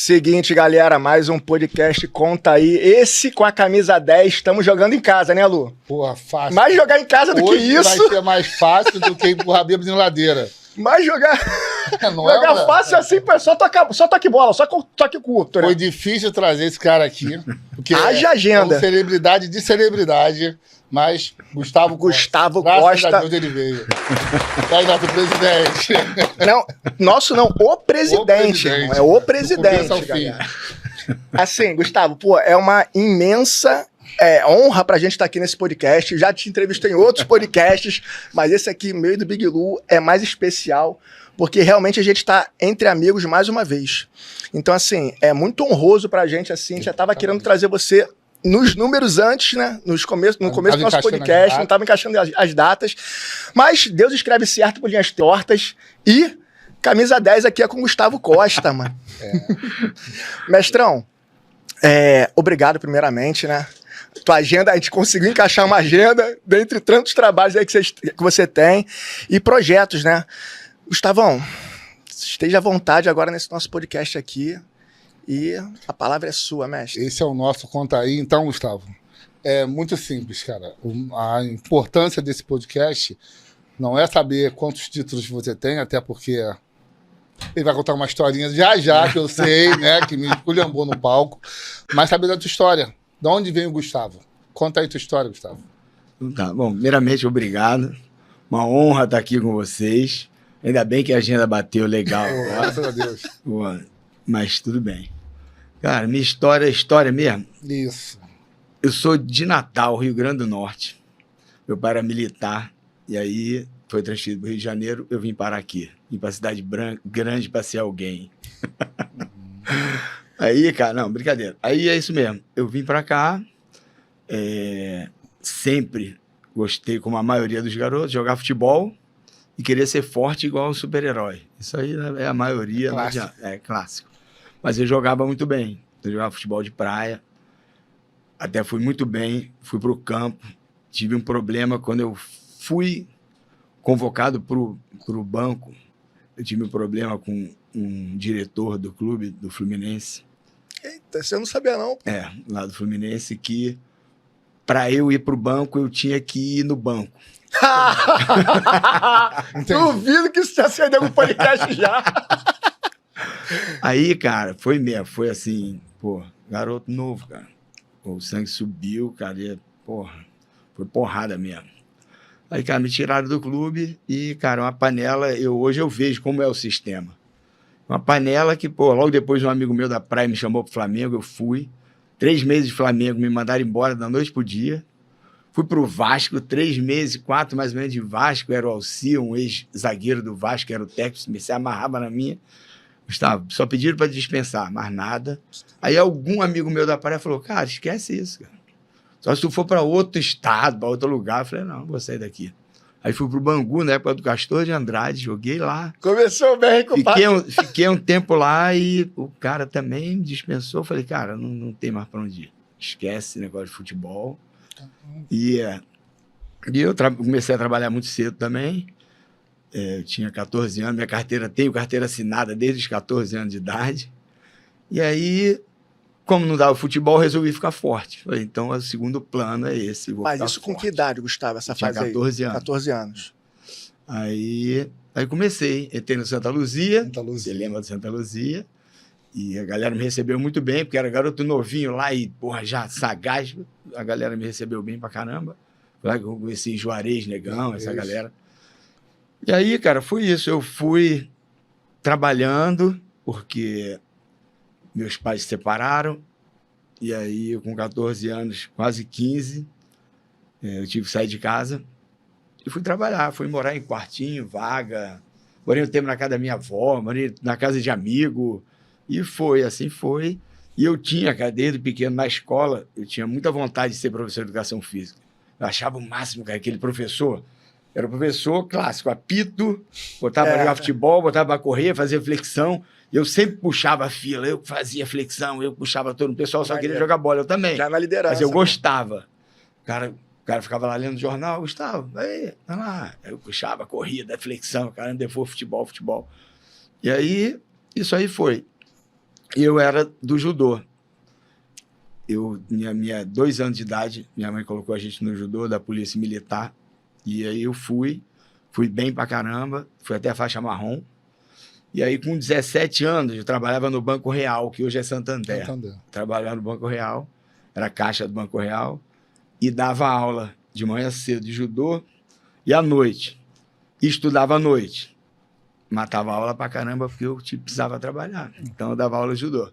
Seguinte, galera, mais um podcast Conta Aí. Esse com a camisa 10, estamos jogando em casa, né, Lu? Porra, fácil. Mais jogar em casa do Hoje que isso. vai ser mais fácil do que empurrar bêbado em ladeira. Mais jogar... Não jogar é, fácil assim, pô, só toque bola, só toque curto, né? Foi difícil trazer esse cara aqui. Porque Haja agenda. É celebridade de celebridade, mas Gustavo Costa. Graças a Deus ele veio. Tá aí, nosso presidente. Não, nosso não, o presidente. Não é o presidente, Do começo ao fim. galera. Assim, Gustavo, pô, é uma imensa honra pra gente estar aqui nesse podcast. Já te entrevistei em outros podcasts, mas esse aqui, meio do Big Lu, é mais especial, porque realmente a gente tá entre amigos mais uma vez. Então, assim, é muito honroso pra gente, assim, a gente já tava querendo trazer você nos números antes, né? No começo do nosso podcast, não tava encaixando as datas, mas Deus escreve certo por linhas tortas e camisa 10 aqui é com Gustavo Costa, mano. Mestrão, obrigado primeiramente, né? Tua agenda, a gente conseguiu encaixar uma agenda dentre tantos trabalhos aí que você tem e projetos, né? Gustavão, esteja à vontade agora nesse nosso podcast aqui e a palavra é sua, mestre. Esse é o nosso Conta Aí. Então, Gustavo, é muito simples, cara. A importância desse podcast não é saber quantos títulos você tem, até porque ele vai contar uma historinha já, que eu sei, né, que me esculhambou no palco, mas saber da tua história. De onde vem o Gustavo? Conta aí tua história, Gustavo. Tá bom, primeiramente, obrigado. Uma honra estar aqui com vocês. Ainda bem que a agenda bateu legal. Graças a Deus. Mas tudo bem. Cara, minha história é história mesmo. Isso. Eu sou de Natal, Rio Grande do Norte. Meu pai era militar. E aí foi transferido para o Rio de Janeiro. Eu vim parar aqui. Vim para a cidade grande para ser alguém. Aí, cara, não, brincadeira. Aí é isso mesmo. Eu vim para cá. Sempre gostei, como a maioria dos garotos, de jogar futebol e querer ser forte igual um super-herói. Isso aí é a maioria. Clássico. É clássico. Mas eu jogava muito bem. Eu jogava futebol de praia. Até fui muito bem. Fui para o campo. Tive um problema quando eu fui convocado para o banco. Eu tive um problema com um diretor do clube, do Fluminense. Eita, você não sabia não. Lá do Fluminense, que para eu ir para o banco, eu tinha que ir no banco. Duvido que isso já saiu no podcast já. Aí, cara, foi mesmo, foi assim, pô, garoto novo, cara. Pô, o sangue subiu, cara, e, porra, foi porrada mesmo. Aí, cara, me tiraram do clube e, cara, uma panela, hoje eu vejo como é o sistema. Uma panela que, pô, logo depois um amigo meu da praia me chamou pro Flamengo, eu fui. 3 meses de Flamengo, me mandaram embora da noite pro dia. Fui pro Vasco, 3 meses, 4 mais ou menos de Vasco, era o Alci, um ex-zagueiro do Vasco, era o técnico, me se amarrava na minha. Gustavo, só pediram para dispensar, mais nada. Aí algum amigo meu da praia falou, cara, esquece isso, cara. Só se tu for para outro estado, para outro lugar. Eu falei, não, vou sair daqui. Aí fui pro Bangu, na época do Castor de Andrade, joguei lá. Começou bem, compadre. Fiquei um tempo lá e o cara também me dispensou. Falei, cara, não tem mais para onde ir. Esquece esse negócio de futebol. E eu comecei a trabalhar muito cedo também. Eu tinha 14 anos, tenho carteira assinada desde os 14 anos de idade. E aí, como não dava futebol, resolvi ficar forte. Falei, então o segundo plano é esse. Mas isso com que idade, Gustavo, essa fase aí? 14 anos. 14 anos. Aí comecei, entrei no Santa Luzia. Você lembra do Santa Luzia? E a galera me recebeu muito bem, porque era garoto novinho lá e, porra, já sagaz. A galera me recebeu bem pra caramba. Lá que eu conheci Juarez, Negão, essa galera. E aí, cara, foi isso. Eu fui trabalhando, porque meus pais se separaram. E aí, com 14 anos, quase 15, eu tive que sair de casa. E fui trabalhar, fui morar em quartinho, vaga. Morei um tempo na casa da minha avó, morei na casa de amigo. E foi, assim foi. E eu tinha, cara, desde pequeno, na escola, eu tinha muita vontade de ser professor de educação física. Eu achava o máximo, cara, aquele professor. Era o professor clássico, apito, botava para jogar futebol, botava para correr, fazia flexão. E eu sempre puxava a fila, eu fazia flexão, eu puxava todo. O pessoal só queria jogar bola, eu também. Já na liderança. Mas eu gostava. O cara ficava lá lendo jornal, Gustavo, aí, vai lá. Eu puxava, corrida, flexão, cara, depois futebol. E aí, isso aí foi. Eu era do judô. Minha 2 anos de idade, minha mãe colocou a gente no judô da Polícia Militar. E aí eu fui bem pra caramba, fui até a faixa marrom. E aí, com 17 anos, eu trabalhava no Banco Real, que hoje é Santander. Trabalhava no Banco Real, era caixa do Banco Real, e dava aula de manhã cedo de judô e à noite. E estudava à noite. Matava aula pra caramba, porque eu precisava trabalhar. Então, eu dava aula de judô.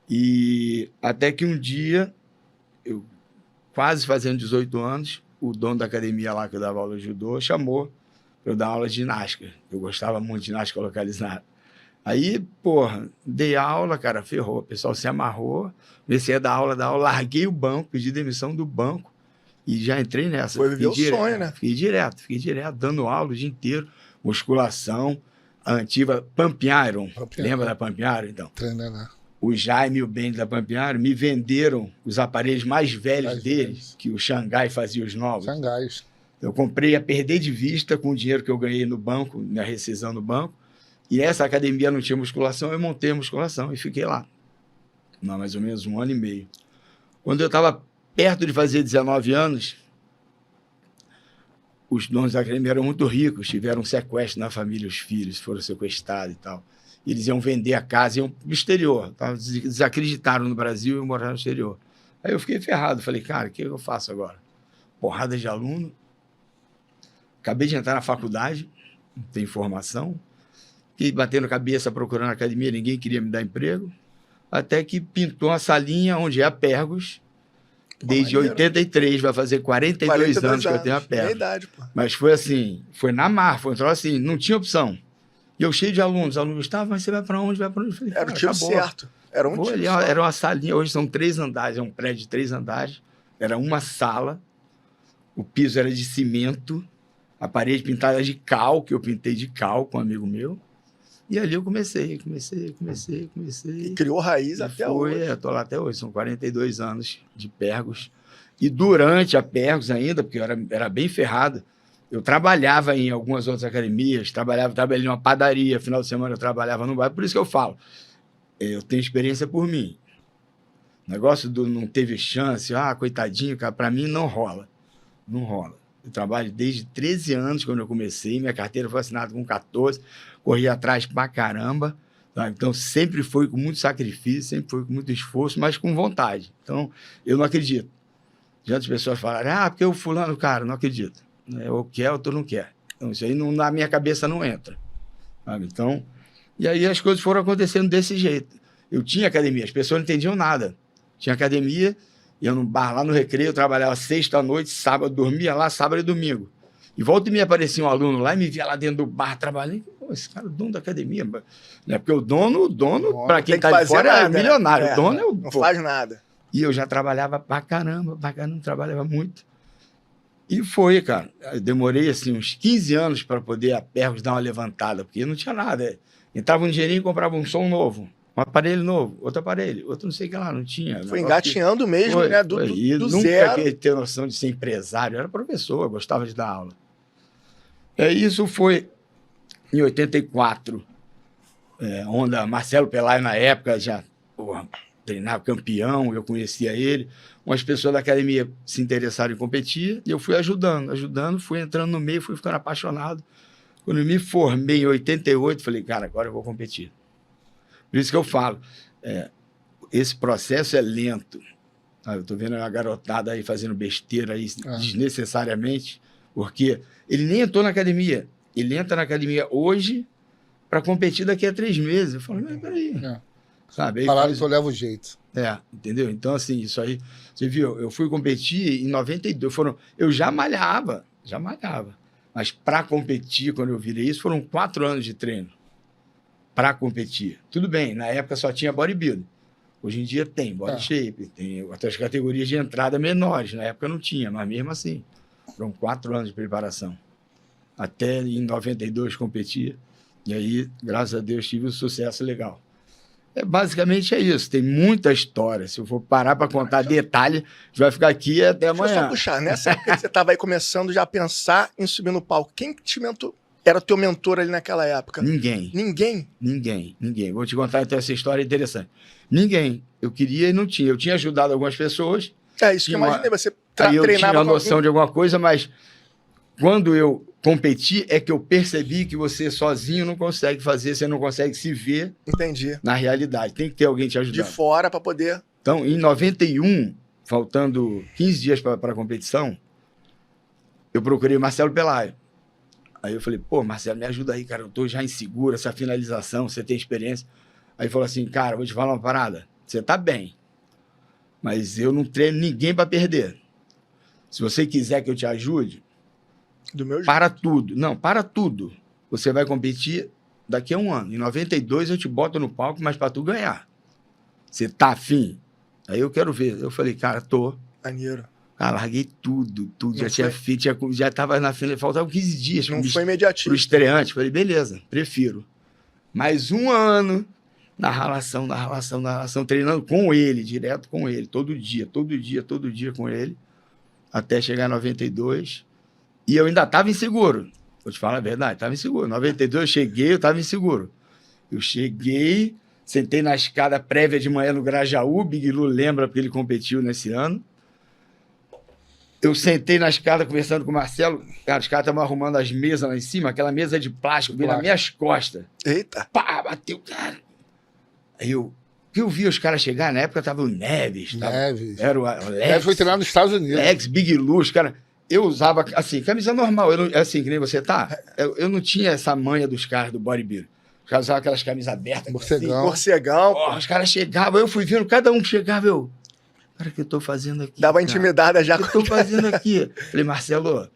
E até que um dia, eu quase fazendo 18 anos, o dono da academia lá que eu dava aula de judô chamou para eu dar aula de ginástica. Eu gostava muito de ginástica localizada. Aí, porra, dei aula, cara, ferrou. O pessoal se amarrou, comecei a dar aula, larguei o banco, pedi demissão do banco e já entrei nessa. Foi viver o sonho, né? Fiquei direto, dando aula o dia inteiro, musculação, a antiga Pump Iron. Lembra da Pump Iron, então? Treina, né? O Jaime e o Ben da Pump Iron me venderam os aparelhos mais velhos deles, que o Xangai fazia os novos. Xangais. Eu comprei a perder de vista com o dinheiro que eu ganhei no banco, minha rescisão no banco. E essa academia não tinha musculação, eu montei a musculação e fiquei lá. Não, mais ou menos 1 ano e meio. Quando eu estava perto de fazer 19 anos, os donos da academia eram muito ricos, tiveram um sequestro na família, os filhos foram sequestrados e tal. E eles iam vender a casa, iam pro exterior. Tá? Desacreditaram no Brasil e moraram no exterior. Aí eu fiquei ferrado, falei, cara, o que eu faço agora? Porrada de aluno. Acabei de entrar na faculdade, não tenho formação. Fiquei batendo cabeça, procurando academia, ninguém queria me dar emprego. Até que pintou uma salinha onde é a Pergos. Desde 83, vai fazer 42 anos que eu tenho a Pergos. É idade, pô. Mas foi assim, foi na mar, foi um troço assim, não tinha opção. E eu cheio de alunos, Gustavo, mas você vai para onde? Vai para onde? Eu falei, era o tiro certo. Era um tiro certo. Era uma salinha, hoje são 3 andares, é um prédio de 3 andares. Era uma sala, o piso era de cimento, a parede pintada de cal, que eu pintei de cal com um amigo meu. E ali eu comecei. E criou raiz até hoje. Eu tô lá até hoje, são 42 anos de Pergos. E durante a Pergos ainda, porque eu era bem ferrado, eu trabalhava em algumas outras academias, trabalhei em uma padaria, final de semana eu trabalhava no bairro, por isso que eu falo, eu tenho experiência por mim. O negócio do não teve chance, coitadinho, cara, para mim não rola. Não rola. Eu trabalho desde 13 anos, quando eu comecei, minha carteira foi assinada com 14, corri atrás pra caramba, tá? Então sempre foi com muito sacrifício, sempre foi com muito esforço, mas com vontade. Então, eu não acredito. Já as pessoas falarem, porque o fulano, cara, não acredito. Ou quer, ou não quer. Então, isso aí na minha cabeça não entra. Sabe? Então, e aí as coisas foram acontecendo desse jeito. Eu tinha academia, as pessoas não entendiam nada. Tinha academia, ia no bar lá no Recreio, eu trabalhava sexta à noite, sábado, dormia lá, sábado e domingo. E volta e meia aparecia um aluno lá e me via lá dentro do bar trabalhando. Pô, esse cara é o dono da academia. Né? Porque o dono para quem está de fora, é milionário. O dono é o... Não faz nada. E eu já trabalhava pra caramba, trabalhava muito. E foi, cara. Eu demorei assim, uns 15 anos para poder a Pergos dar uma levantada, porque não tinha nada. Entrava um dinheirinho e comprava um som novo. Um aparelho novo, outro aparelho, outro não sei o que lá, não tinha. Foi engatinhando mesmo, né? Do nunca zero. Nunca ter noção de ser empresário. Eu era professor, eu gostava de dar aula. Isso foi em 84. Onda Marcelo Pelaio, na época, já treinava campeão, eu conhecia ele. Umas pessoas da academia se interessaram em competir e eu fui ajudando, fui entrando no meio, fui ficando apaixonado. Quando eu me formei em 88, falei, cara, agora eu vou competir. Por isso que eu falo, esse processo é lento. Eu estou vendo a garotada aí fazendo besteira aí desnecessariamente, porque ele nem entrou na academia. Ele entra na academia hoje para competir daqui a 3 meses. Eu falo, mas peraí. Sabe? Falaram que eu levo o jeito. Entendeu? Então, assim, isso aí... Você viu, eu fui competir em 92. Eu já malhava. Mas para competir, quando eu virei isso, foram 4 anos de treino. Para competir. Tudo bem, na época só tinha bodybuilding. Hoje em dia tem body shape, tem outras categorias de entrada menores. Na época não tinha, mas mesmo assim, foram 4 anos de preparação. Até em 92 competia. E aí, graças a Deus, tive um sucesso legal. Basicamente é isso. Tem muita história. Se eu for parar para contar detalhe, a gente vai ficar aqui até amanhã. Deixa eu só puxar. Nessa época que você estava aí começando já a pensar em subir no palco, quem te mentou? era o teu mentor ali naquela época? Ninguém. Ninguém? Ninguém. Vou te contar então essa história interessante. Ninguém. Eu queria e não tinha. Eu tinha ajudado algumas pessoas. É isso que eu imaginei. Você Aí eu treinava tinha a com noção alguém. de alguma coisa, mas quando eu competi é que eu percebi que você sozinho não consegue fazer, você não consegue se ver Entendi. na realidade. Tem que ter alguém te De ajudando. fora pra poder... Então, em 91, faltando 15 dias para a competição, eu procurei o Marcelo Pelaio. Aí eu falei, pô, Marcelo, me ajuda aí, cara, eu tô já inseguro, essa finalização, você tem experiência. Aí ele falou assim, cara, vou te falar uma parada, você tá bem, mas eu não treino ninguém para perder. Se você quiser que eu te ajude, Do meu jeito. para tudo. Não, para tudo. Você vai competir daqui a um ano. Em 92 eu te boto no palco, mas para tu ganhar. Você tá afim? Aí eu quero ver. Eu falei, cara, tô. Maneiro. Cara, larguei tudo. Não Já tinha foi? feito, já tava na fila, faltavam 15 dias Não foi pro imediatista. estreante. Falei, beleza, prefiro. Mais um ano na ralação, treinando com ele, direto com ele, todo dia com ele, até chegar em 92. E eu ainda estava inseguro. Vou te falar a verdade, estava inseguro. Em 92 eu cheguei, eu estava inseguro. Eu cheguei, sentei na escada prévia de manhã no Grajaú, Big Lu lembra porque ele competiu nesse ano. Eu sentei na escada conversando com o Marcelo, cara, os caras estavam arrumando as mesas lá em cima, aquela mesa de plástico, veio nas minhas costas. Eita. Pá, bateu, cara. Aí eu vi os caras chegar, na época tava o Neves. Era o Alex. Neves foi treinar nos Estados Unidos. Alex, Big Lu, os caras... Eu usava, assim, camisa normal, eu não, assim, que nem você tá, eu não tinha essa manha dos caras do bodybuilder. Os caras usavam aquelas camisas abertas. Morcegão. Assim, Morcegão. porra, os caras chegavam, eu fui vendo, cada um que chegava, eu... Cara, o que eu tô fazendo aqui? Dava cara? intimidada já. O que eu tô fazendo aqui? Falei, Marcelo,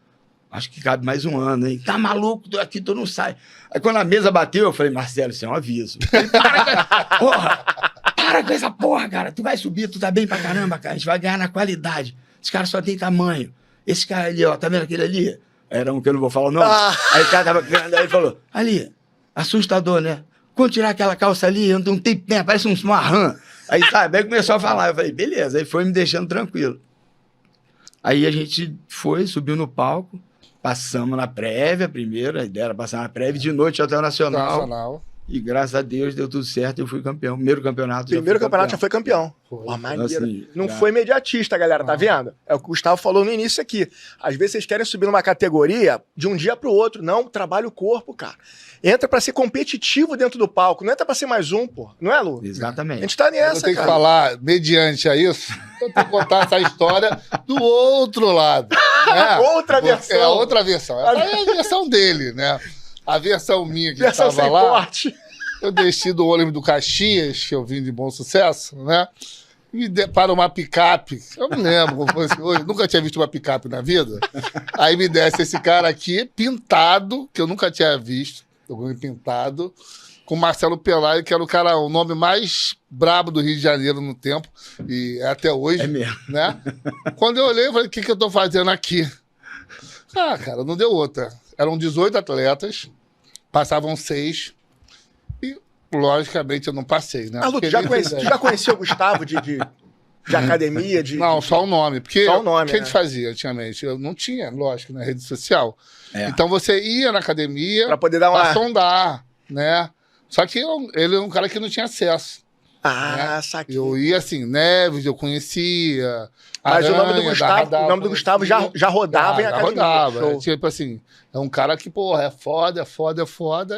acho que cabe mais um ano, hein? Tá maluco? Aqui tu não sai. Aí quando a mesa bateu, eu falei, Marcelo, isso é um aviso. Falei, para com essa porra, cara. Tu vai subir, tu tá bem pra caramba, cara. A gente vai ganhar na qualidade. Esse cara só tem tamanho. Esse cara ali, ó, tá vendo aquele ali? Era um que eu não vou falar o nome. Aí o cara tava vendo, aí ele falou, ali, assustador, né? Quando tirar aquela calça ali, não tem pé, parece um marrã. Aí, sabe, aí começou a falar. Eu falei, beleza. Aí foi me deixando tranquilo. Aí a gente foi, subiu no palco, passamos na prévia primeiro, a ideia era passar na prévia, de noite até o Nacional. E graças a Deus deu tudo certo, eu fui campeão. Primeiro campeonato Já foi campeão. Pô, maneiro. Assim, não foi imediatista, galera, tá vendo? É o que o Gustavo falou no início aqui. Às vezes vocês querem subir numa categoria de um dia pro outro. Não, trabalha o corpo, cara. Entra pra ser competitivo dentro do palco, não entra pra ser mais um, pô. Não é, Lu? Exatamente. A gente tá nessa, Eu tenho cara. que falar, mediante a isso, eu tenho que contar essa história do outro lado. Né? Outra versão. É a outra versão. Essa é a versão dele, né? A versão minha que Versão estava sem lá. corte. Eu desci do ônibus do Caxias, que eu vim de Bom Sucesso, né? E para uma picape. Eu não lembro como foi hoje. Nunca tinha visto uma picape na vida. Aí me desce esse cara aqui, pintado, que eu nunca tinha visto. Eu fui pintado, com Marcelo Pelaio, que era o nome mais brabo do Rio de Janeiro no tempo. E é até hoje. É mesmo. Né? Quando eu olhei, eu falei, o que eu tô fazendo aqui? Ah, cara, não deu outra. Eram 18 atletas, passavam 6. Logicamente eu não passei, né? Ah, Lu, tu já conhecia o Gustavo de academia? Não, só o nome. Porque Só o nome, o que a gente fazia antigamente? Eu não tinha, lógico, na rede social. É. Então você ia na academia Pra poder dar uma... pra sondar, né? Só que ele é um cara que não tinha acesso. Ah, saquei. Eu ia assim, Neves, eu conhecia. Mas Aranha, o nome do Gustavo já rodava em academia. Rodava. Show. Tipo assim, é um cara que, porra, é foda,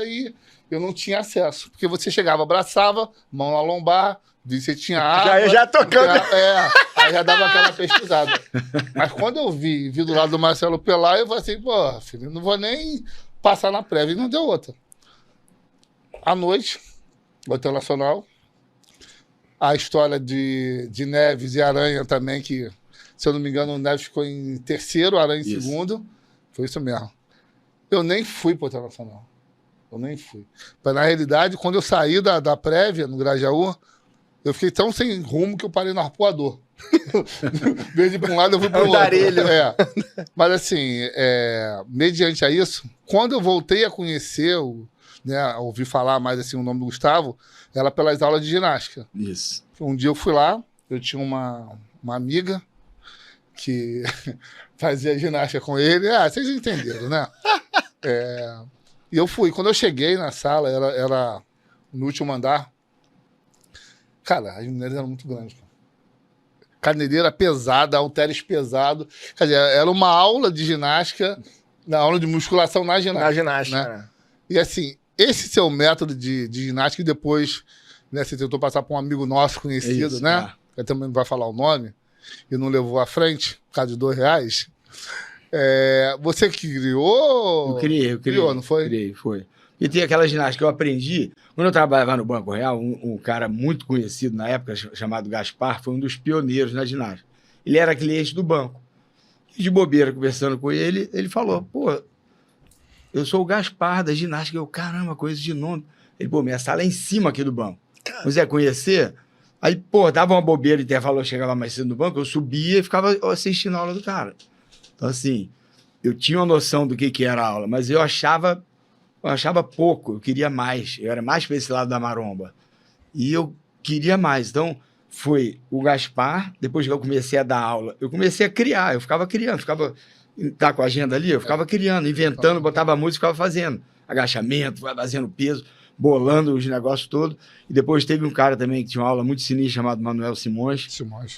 e eu não tinha acesso. Porque você chegava, abraçava, mão na lombar, via se tinha água. Já tocando. Aí já dava aquela pesquisada. Mas quando eu vi do lado do Marcelo Pelaio, eu falei assim, pô, filho, não vou nem passar na prévia. E não deu outra. À noite, Hotel Nacional, a história de Neves e Aranha também, que, se eu não me engano, o Neves ficou em terceiro, Aranha em segundo. Foi isso mesmo. Eu nem fui pro Hotel Nacional. Eu nem fui. Mas, na realidade, quando eu saí da prévia, no Grajaú, eu fiquei tão sem rumo que eu parei no arpoador. Em vez de ir para um lado, eu fui para o outro. Mas, assim, mediante a isso, quando eu voltei a conhecer, a ouvir falar mais assim, o nome do Gustavo, era pelas aulas de ginástica. Isso. Um dia eu fui lá, eu tinha uma amiga que fazia ginástica com ele. Vocês entenderam, né? E eu fui. Quando eu cheguei na sala, era no último andar. Cara, as mulheres eram muito grandes, cara. Cadeireira pesada, halteres pesado. Quer dizer, era uma aula de ginástica, na aula de musculação na ginástica. Na ginástica, né? E assim, esse seu método de ginástica, e depois, né, você tentou passar para um amigo nosso conhecido, Isso, né? Ele também não vai falar o nome, e não levou à frente, por causa de R$2. Você que criou? Eu criei. Criou, não foi? Criei, foi. E tem aquela ginástica que eu aprendi. Quando eu trabalhava no Banco Real, um cara muito conhecido na época, chamado Gaspar, foi um dos pioneiros na ginástica. Ele era cliente do banco. E de bobeira, conversando com ele, ele falou, pô, eu sou o Gaspar da ginástica. Eu, caramba, conheço de nome. Ele, pô, minha sala é em cima aqui do banco. Você quer conhecer? Aí, pô, dava uma bobeira, intervalo, eu chegava mais cedo no banco, eu subia e ficava assistindo a aula do cara. Então, assim, eu tinha uma noção do que era a aula, mas eu achava pouco, eu queria mais. Eu era mais para esse lado da maromba. E eu queria mais. Então, foi o Gaspar, depois que eu comecei a dar aula, eu comecei a criar, eu ficava criando, tá com a agenda ali, eu ficava criando, inventando, botava música e ficava fazendo agachamento, fazendo peso, bolando os negócios todos. E depois teve um cara também que tinha uma aula muito sinistra chamado Manuel Simões,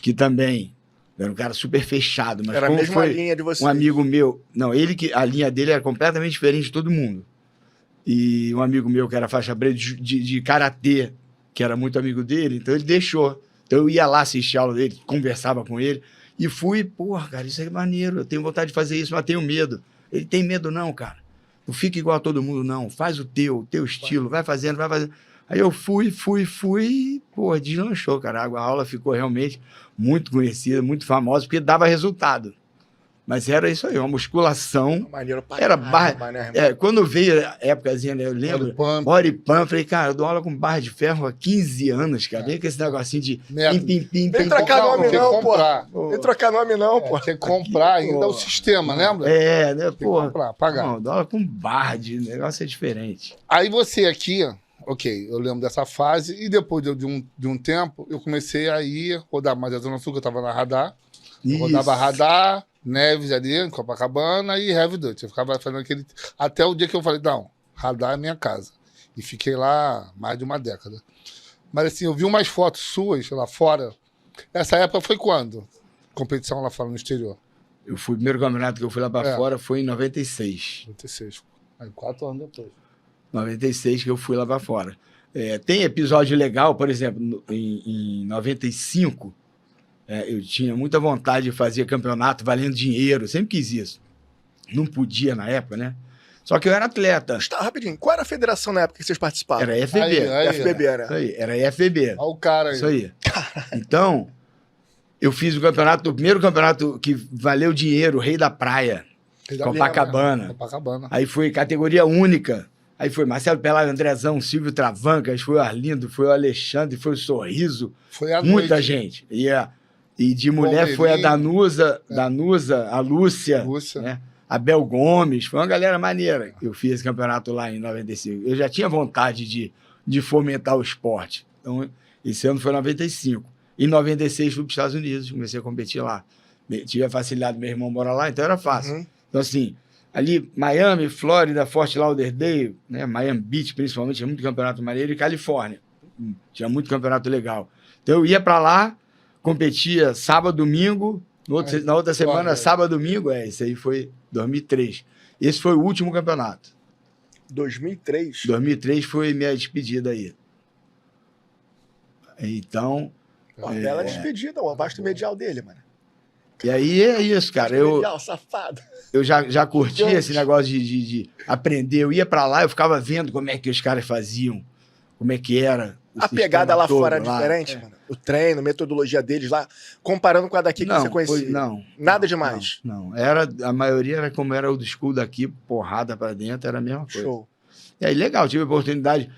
que também era um cara super fechado, mas era a mesma linha de você. Um amigo meu, não, a linha dele era completamente diferente de todo mundo. E um amigo meu que era faixa preta de karatê, que era muito amigo dele, então ele deixou. Então eu ia lá assistir a aula dele, conversava com ele, e fui, porra, cara, isso é maneiro, eu tenho vontade de fazer isso, mas tenho medo. Ele tem medo não, cara. Não fica igual a todo mundo, não. Faz o teu estilo, vai fazendo. Aí eu fui, porra, deslanchou, cara. A aula ficou realmente muito conhecida, muito famosa, porque dava resultado. Mas era isso aí, uma musculação. Maneiro pra era caramba, barra. né, quando veio a épocazinha, né, eu lembro. Body pump, falei, cara, eu dou aula com barra de ferro há 15 anos, cara. Vem com esse negocinho de pim. Nem trocar nome, não, pô. Nem trocar nome, não, pô. Tem que comprar ainda o sistema, lembra? Né, pô. Comprar, pagar. Não, dou aula com barra de negócio é diferente. Aí você aqui, ok, eu lembro dessa fase, e depois de um tempo, eu comecei a ir rodar mais a Zona Sul, que eu tava na Radar. Eu rodava Radar, Neves ali, em Copacabana, e Heavy Duty. Eu ficava fazendo aquele... Até o dia que eu falei, não, Radar é minha casa. E fiquei lá mais de uma década. Mas assim, eu vi umas fotos suas lá fora. Essa época foi quando? Competição lá fora, no exterior. O primeiro campeonato que eu fui lá pra fora foi em 96. 96. Aí 4 anos depois. 96 que eu fui lá pra fora. Tem episódio legal, por exemplo, em 95... eu tinha muita vontade de fazer campeonato valendo dinheiro, sempre quis isso. Não podia na época, né? Só que eu era atleta. Rapidinho, qual era a federação na época que vocês participavam? Era FB. FBB, era. Isso aí, era FB. Olha o cara aí. Isso aí. Então, eu fiz o primeiro campeonato que valeu dinheiro, Rei da Praia, Copacabana. Aí foi categoria única. Aí foi Marcelo Pelado, Andrezão, Silvio Travancas, foi o Arlindo, foi o Alexandre, foi o Sorriso. Foi a muita noite. Gente. E de mulher foi a Danusa, a Lúcia, né? A Bel Gomes, foi uma galera maneira. Eu fiz esse campeonato lá em 95. Eu já tinha vontade de fomentar o esporte. Então, esse ano foi 95. Em 96 fui para os Estados Unidos, comecei a competir lá. Tive a facilidade, meu irmão mora lá, então era fácil. Uhum. Então, assim, ali, Miami, Flórida, Fort Lauderdale, né? Miami Beach, principalmente, tinha muito campeonato maneiro, e Califórnia. Tinha muito campeonato legal. Então, eu ia para lá, competia sábado, domingo, na outra semana, sábado, domingo, isso aí foi 2003. Esse foi o último campeonato. 2003? 2003 foi minha despedida aí. Então... Uma bela despedida, o vasto medial dele, mano. E aí é isso, cara. Medial, safado. Eu já curti esse negócio de aprender. Eu ia pra lá, eu ficava vendo como é que os caras faziam, como é que era. A pegada lá fora era diferente, mano. O treino, a metodologia deles lá, comparando com a daqui que você conhecia. Nada demais. Não. A maioria era como era o do school daqui, porrada pra dentro, era a mesma coisa. Show. E aí, legal, tive a oportunidade.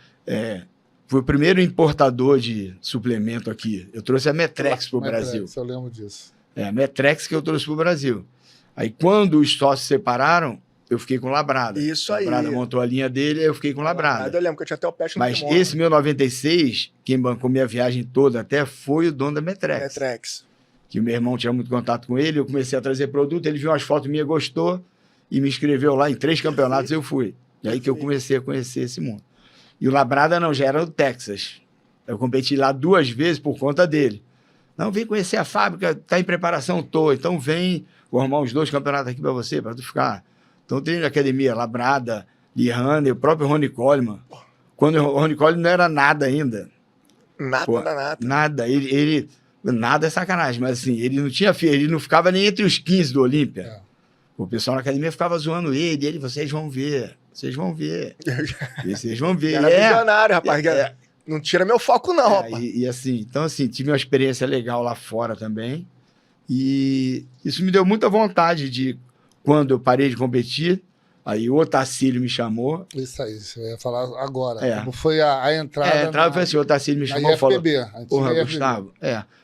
Fui o primeiro importador de suplemento aqui. Eu trouxe a Metrex pro Brasil. Eu lembro disso. A Metrex que eu trouxe pro Brasil. Aí, quando os sócios separaram, eu fiquei com Labrada. Isso aí. Labrada montou a linha dele, eu fiquei com Labrada. Eu lembro que eu tinha até o pet no Mas kimono. esse meu 96, quem bancou minha viagem toda até foi o dono da Metrex. Metrex. Que o meu irmão tinha muito contato com ele, eu comecei a trazer produto, ele viu umas fotos minhas, gostou e me inscreveu lá em 3 campeonatos, eu fui. E aí que eu comecei a conhecer esse mundo. E o Labrada não, já era do Texas. Eu competi lá 2 vezes por conta dele. Não, vem conhecer a fábrica, tá em preparação, tô. Então vem, vou arrumar uns 2 campeonatos aqui para você, para tu ficar. Então treino na academia, Labrada, Lee Haney, o próprio Ronnie Coleman. Quando o Ronnie Coleman não era nada ainda. Nada. Nada. Ele nada é sacanagem, mas assim, ele não ficava nem entre os 15 do Olímpia. O pessoal na academia ficava zoando ele, vocês vão ver. Vocês vão ver. Era visionário, rapaz. Não tira meu foco, não, rapaz. E assim, então assim, tive uma experiência legal lá fora também. E isso me deu muita vontade de, quando eu parei de competir, aí o Otacílio me chamou. Isso aí, eu ia falar agora. Como foi a entrada? A entrada foi assim, o Otacílio me chamou e falou... Porra, IFBB. Gustavo.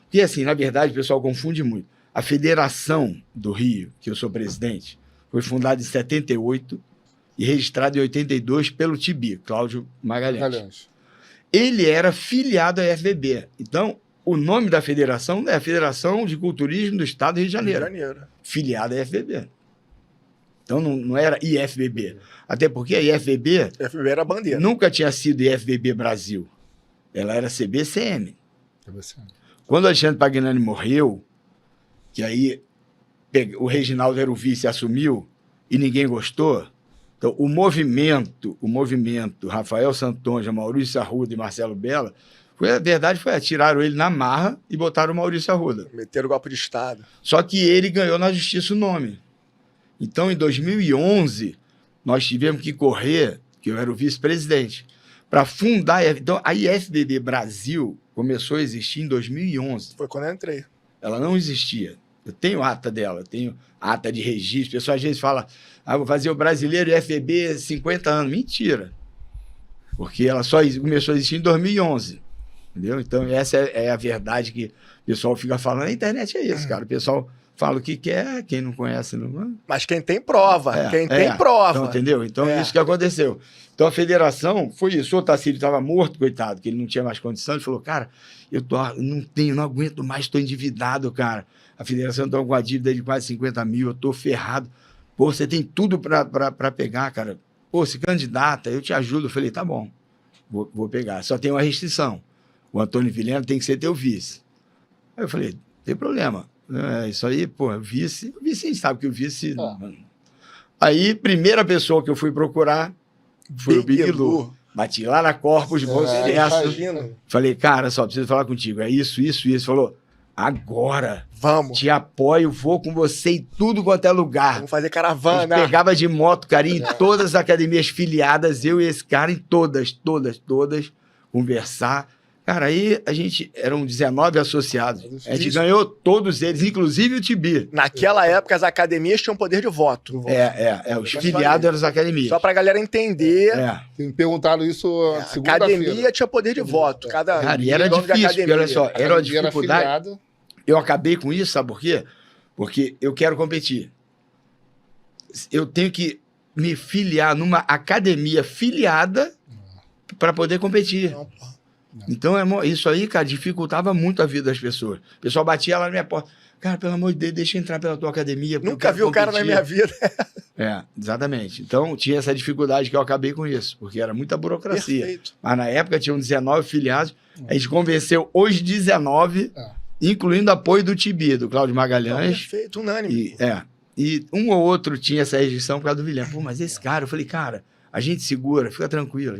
Porque assim, na verdade, o pessoal confunde muito. A Federação do Rio, que eu sou presidente, foi fundada em 78 e registrada em 82 pelo Tibi, Cláudio Magalhães. Ele era filiado à IFBB. Então, o nome da federação é a Federação de Culturismo do Estado do Rio de Janeiro. Filiada à IFBB. Então, não era IFBB. Até porque a IFBB... IFBB era a bandeira. Nunca tinha sido IFBB Brasil. Ela era CBCM. Quando o Alexandre Pagnani morreu, que aí o Reginaldo era o vice e assumiu, e ninguém gostou... Então, o movimento Rafael Santonja, Maurício Arruda e Marcelo Bella, tiraram ele na marra e botaram o Maurício Arruda. Meteram o golpe de Estado. Só que ele ganhou na justiça o nome. Então, em 2011, nós tivemos que correr, que eu era o vice-presidente, para fundar... Então, a IFBB Brasil começou a existir em 2011. Foi quando eu entrei. Ela não existia. Eu tenho ata dela, tenho ata de registro. O pessoal às vezes fala, vou fazer o brasileiro IFBB 50 anos. Mentira. Porque ela só começou a existir em 2011. Entendeu? Então, essa é a verdade que o pessoal fica falando. A internet é isso, cara. O pessoal fala o que quer, quem não conhece não... Mas quem tem prova, tem prova. Então, entendeu? Então, isso que aconteceu. Então, a federação foi isso. O Otacílio estava morto, coitado, que ele não tinha mais condição. Ele falou, cara, não aguento mais, estou endividado, cara. A federação está com a dívida de quase 50 mil, eu estou ferrado. Pô, você tem tudo para pegar, cara. Pô, se candidata, eu te ajudo. Eu falei, tá bom, vou pegar. Só tem uma restrição. O Antônio Vilhena tem que ser teu vice. Aí eu falei, tem problema. Isso aí, pô, vice... O vice, a gente sabe que o vice... Aí, primeira pessoa que eu fui procurar foi o Big Lu. Bati lá na Corpus, bom sucesso. Falei, cara, só preciso falar contigo. É isso. Falou... Agora, vamos. Te apoio, vou com você em tudo quanto é lugar. Vamos fazer caravana. Eu pegava de moto, cara, em todas as academias filiadas, eu e esse cara, em todas, conversar. Cara, aí eram 19 associados. A gente ganhou todos eles, inclusive o Tibi. Naquela época, as academias tinham poder de voto. Os filiados eram as academias. Só pra galera entender. Me perguntaram isso segunda-feira. A academia tinha poder de voto. Cara, e era difícil, porque olha só, era uma dificuldade. Eu acabei com isso, sabe por quê? Porque eu quero competir. Eu tenho que me filiar numa academia filiada para poder competir. Então, isso aí, cara, dificultava muito a vida das pessoas. O pessoal batia lá na minha porta. Cara, pelo amor de Deus, deixa eu entrar pela tua academia. Nunca vi o cara na minha vida. Exatamente. Então, tinha essa dificuldade que eu acabei com isso, porque era muita burocracia. Perfeito. Mas na época tinham 19 filiados. A gente convenceu os 19... incluindo apoio do Tibi, do Cláudio Magalhães. Perfeito, unânime. E um ou outro tinha essa restrição por causa do Vilhena. Pô, mas esse cara, eu falei, cara, a gente segura, fica tranquilo,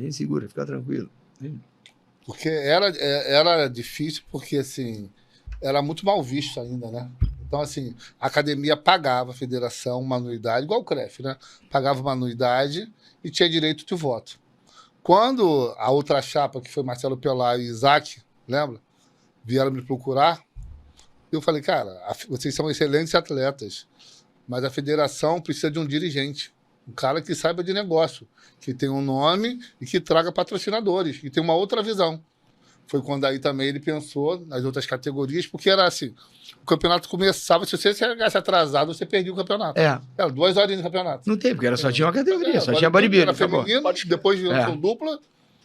fica tranquilo. Porque era difícil, porque, assim, era muito mal visto ainda, né? Então, assim, a academia pagava a federação uma anuidade, igual o CREF, né? Pagava uma anuidade e tinha direito de voto. Quando a outra chapa, que foi Marcelo Pelar e Isaac, lembra? Vieram me procurar, eu falei, cara, vocês são excelentes atletas, mas a federação precisa de um dirigente, um cara que saiba de negócio, que tenha um nome e que traga patrocinadores, e tem uma outra visão. Foi quando aí também ele pensou nas outras categorias, porque era assim, o campeonato começava, se você chegasse atrasado, você perdia o campeonato. Era 2 horas de campeonato. Não tem, porque só tinha uma categoria, só tinha bodybuilding. Era feminino, depois veio dupla,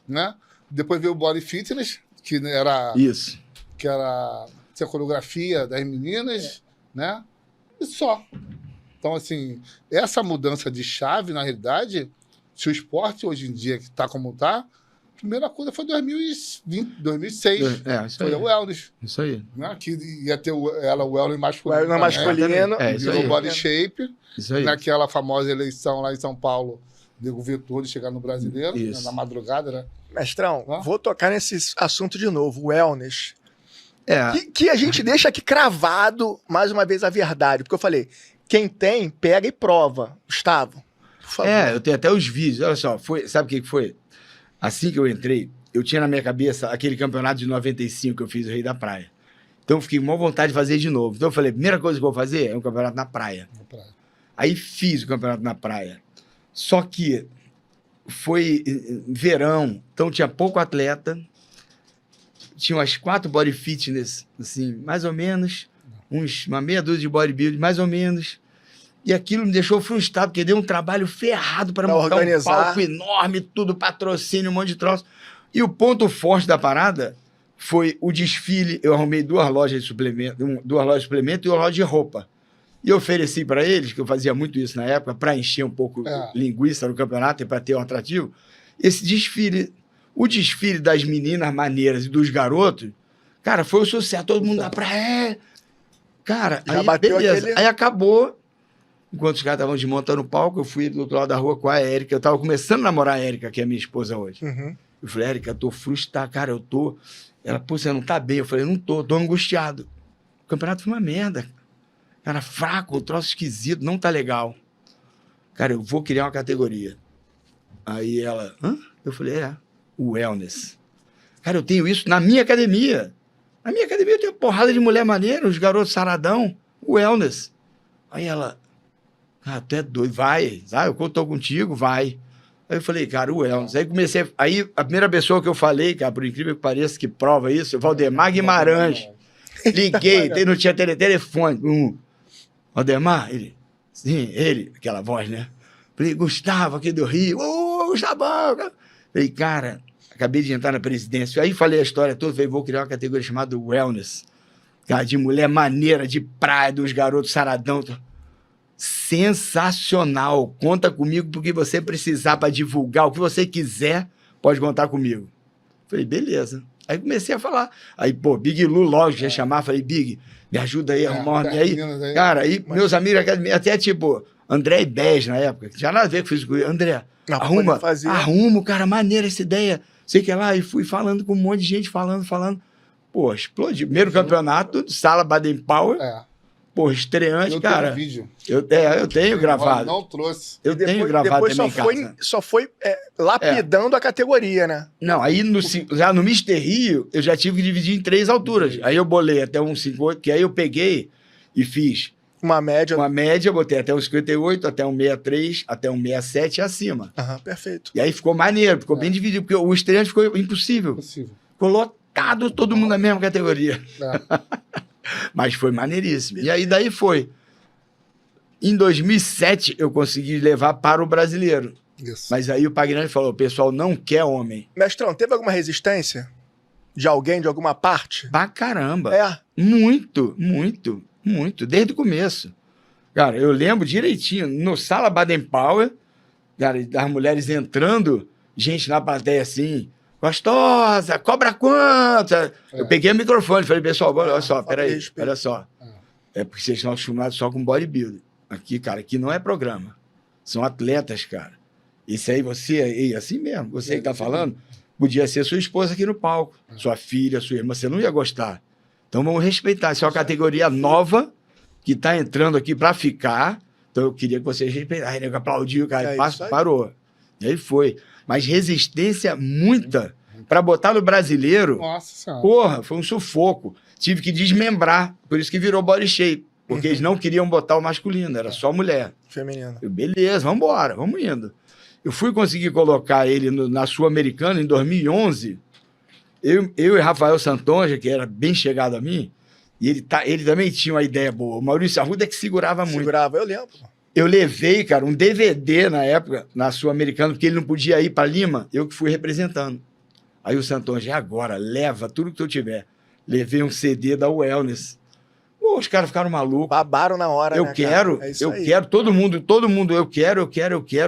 né? Depois veio o body fitness, que era... Isso. Que era a coreografia das meninas, né? E só. Então, assim, essa mudança de chave, na realidade, se o esporte hoje em dia que tá como tá, a primeira coisa foi 2006. Isso foi aí. o wellness. Isso aí. Né? Que ia ter o wellness masculino. O wellness masculino. Isso Virou aí. body shape. Isso aí. Naquela famosa eleição lá em São Paulo, Nego Vitor de chegar no Brasileiro, Isso. na madrugada, né? Mestrão, Ah. vou tocar nesse assunto de novo, wellness. É. Que a gente deixa aqui cravado, mais uma vez, a verdade. Porque eu falei, quem tem, pega e prova. Gustavo, por favor. Eu tenho até os vídeos. Olha só, sabe o que foi? Assim que eu entrei, eu tinha na minha cabeça aquele campeonato de 95 que eu fiz o Rei da Praia. Então eu fiquei com maior vontade de fazer de novo. Então eu falei, a primeira coisa que eu vou fazer é um campeonato na praia. Aí fiz o campeonato na praia. Só que foi verão, então tinha pouco atleta, tinha umas 4 body fitness, assim, mais ou menos, uma meia dúzia de bodybuilding, mais ou menos. E aquilo me deixou frustrado, porque deu um trabalho ferrado para montar organizar. um palco enorme, tudo patrocínio, um monte de troço. E o ponto forte da parada foi o desfile. Eu arrumei 2 lojas de suplemento, 2 lojas de suplemento e uma loja de roupa. E eu ofereci para eles, que eu fazia muito isso na época, para encher um pouco linguiça no campeonato e para ter um atrativo, esse desfile. O desfile das meninas maneiras e dos garotos, cara, foi um sucesso. Todo mundo da praia. Cara, Já aí bateu beleza. aquele- Aí acabou. Enquanto os caras estavam desmontando o palco, eu fui do outro lado da rua com a Érica. Eu tava começando a namorar a Érica, que é minha esposa hoje. Uhum. Eu falei, Érica, eu tô frustrado, cara, eu tô... Ela, pô, você não tá bem? Eu falei, não tô angustiado. O campeonato foi uma merda. Cara, fraco, o troço esquisito, não tá legal. Cara, eu vou criar uma categoria. Aí ela, hã? Eu falei, o wellness. Cara, eu tenho isso na minha academia. Na minha academia eu tenho uma porrada de mulher maneira, os garotos saradão, o wellness. Aí ela, tu é doido, vai, eu tô contigo, vai. Aí eu falei, cara, o wellness. Aí comecei, aí a primeira pessoa que eu falei, cara, por incrível que pareça, que prova isso, é o Valdemar Guimarães. Liguei, não tinha telefone. Valdemar, ele, aquela voz, né? Falei, Gustavo, aqui do Rio. Ô, Gustavão! Falei, cara, acabei de entrar na presidência. Aí falei a história toda, falei, vou criar uma categoria chamada Wellness. Cara, de mulher maneira, de praia, dos garotos saradão. Sensacional. Conta comigo porque você precisar para divulgar o que você quiser, pode contar comigo. Falei, beleza. Aí comecei a falar. Aí, pô, Big Lu, lógico, ia chamar. Falei, Big, me ajuda aí a arrumar uma... Aí, cara, aí meus amigos, até tipo, André e Bez na época, que tinha nada a ver com isso. André, arruma o cara, maneira essa ideia. Sei que lá, e fui falando com um monte de gente, falando. Pô, explodiu. Primeiro campeonato, Sala Baden Powell. Pô, estreante, cara. Eu tenho vídeo. Eu tenho gravado. Não trouxe. Eu tenho gravado depois também em casa. só foi lapidando a categoria, né? Não, aí já no Mr. Rio, eu já tive que dividir em 3 alturas. Aí eu bolei até um 58, que aí eu peguei e fiz uma média, botei até um 58, até um 63, até um 67 e acima. Perfeito. E aí ficou maneiro, ficou bem dividido, porque o estreante ficou impossível. Ficou lotado todo mundo na mesma categoria. Mas foi maneiríssimo. E aí daí foi. Em 2007, eu consegui levar para o brasileiro. Isso. Mas aí o Pagnani falou, o pessoal não quer homem. Mestrão, teve alguma resistência? De alguém, de alguma parte? Pra caramba. Muito. Desde o começo. Cara, eu lembro direitinho, no Sala Baden Powell, cara, das mulheres entrando, gente na plateia assim, gostosa, cobra quanto? Eu peguei o microfone, falei, pessoal, olha só, peraí, olha só. É porque vocês estão acostumados só com bodybuilding. Aqui, cara, aqui não é programa. São atletas, cara. Esse aí, você, assim mesmo, você que tá falando, podia ser sua esposa aqui no palco, sua filha, sua irmã, você não ia gostar. Então vamos respeitar. Essa é uma categoria nova que tá entrando aqui para ficar. Então eu queria que vocês respeitassem. Aí nego aplaudiu, cara, parou. E aí foi. Mas resistência muita para botar no brasileiro. Nossa Senhora. Porra, foi um sufoco. Tive que desmembrar. Por isso que virou body shape. Porque eles não queriam botar o masculino, era só mulher. Feminino. Beleza, vamos embora, vamos indo. Eu fui conseguir colocar ele na Sul-Americana em 2011. Eu e Rafael Santonja, que era bem chegado a mim, e ele também tinha uma ideia boa. O Maurício Arruda é que segurava muito. Eu lembro. Eu levei, cara, um DVD na época, na Sul-Americana, porque ele não podia ir para Lima, eu que fui representando. Aí o Santonja, agora, leva tudo que tu tiver. Levei um CD da Wellness. Pô, os caras ficaram malucos. Babaram na hora, Eu né, quero, cara? É isso eu aí. quero, todo mundo, eu quero.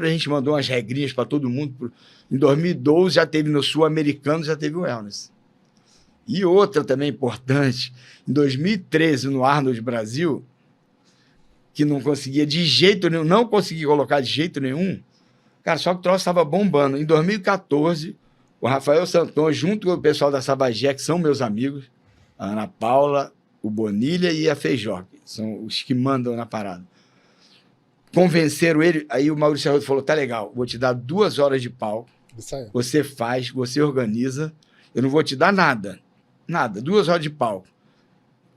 A gente mandou umas regrinhas para todo mundo. Em 2012 já teve no Sul-Americano, já teve o wellness. E outra também importante, em 2013, no Arnold Brasil, que não conseguia de jeito nenhum, não conseguia colocar de jeito nenhum, cara, só que o troço estava bombando. Em 2014, o Rafael Santon, junto com o pessoal da Sabagé, que são meus amigos, a Ana Paula, o Bonilha e a Feijó, que são os que mandam na parada. Convenceram ele, aí o Maurício Arruda falou, tá legal, vou te dar 2 horas de palco, você faz, você organiza, eu não vou te dar nada, 2 horas de palco.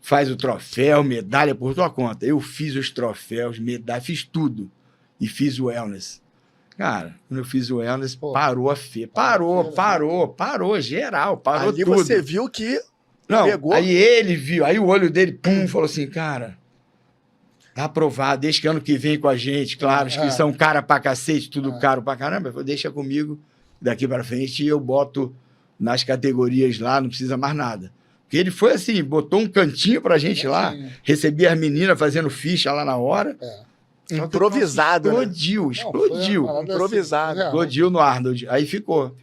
Faz o troféu, medalha por tua conta. Eu fiz os troféus, medalha, fiz tudo. E fiz o wellness. Cara, quando eu fiz o wellness, parou a feira. Parou, geral, parou ali tudo. Ali você viu que pegou. Aí ele viu, aí o olho dele, falou assim, cara, tá aprovado, deixa que ano que vem com a gente, claro, inscrição cara pra cacete, tudo caro pra caramba, deixa comigo, daqui pra frente eu boto nas categorias lá, não precisa mais nada. Porque ele foi assim, botou um cantinho pra gente lá, recebia as meninas fazendo ficha lá na hora. Improvisado, explodiu, explodiu. Improvisado. Explodiu no Arnold. Aí ficou.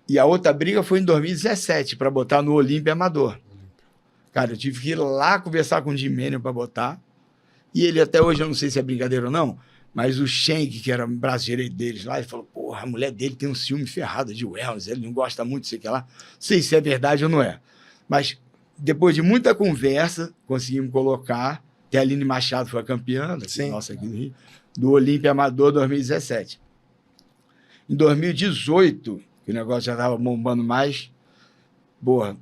E a outra briga foi em 2017, para botar no Olímpia Amador. Cara, eu tive que ir lá conversar com o Jim Manning para botar. E ele até hoje, eu não sei se é brincadeira ou não, mas o Schenck, que era o braço direito deles lá, ele falou, porra, a mulher dele tem um ciúme ferrado de wellness, ele não gosta muito disso aqui lá. Não sei se é verdade ou não é. Mas depois de muita conversa, conseguimos colocar, que a Aline Machado foi a campeã, nossa, aqui no Rio, do Olímpia Amador 2017. Em 2018, que o negócio já estava bombando mais, porra,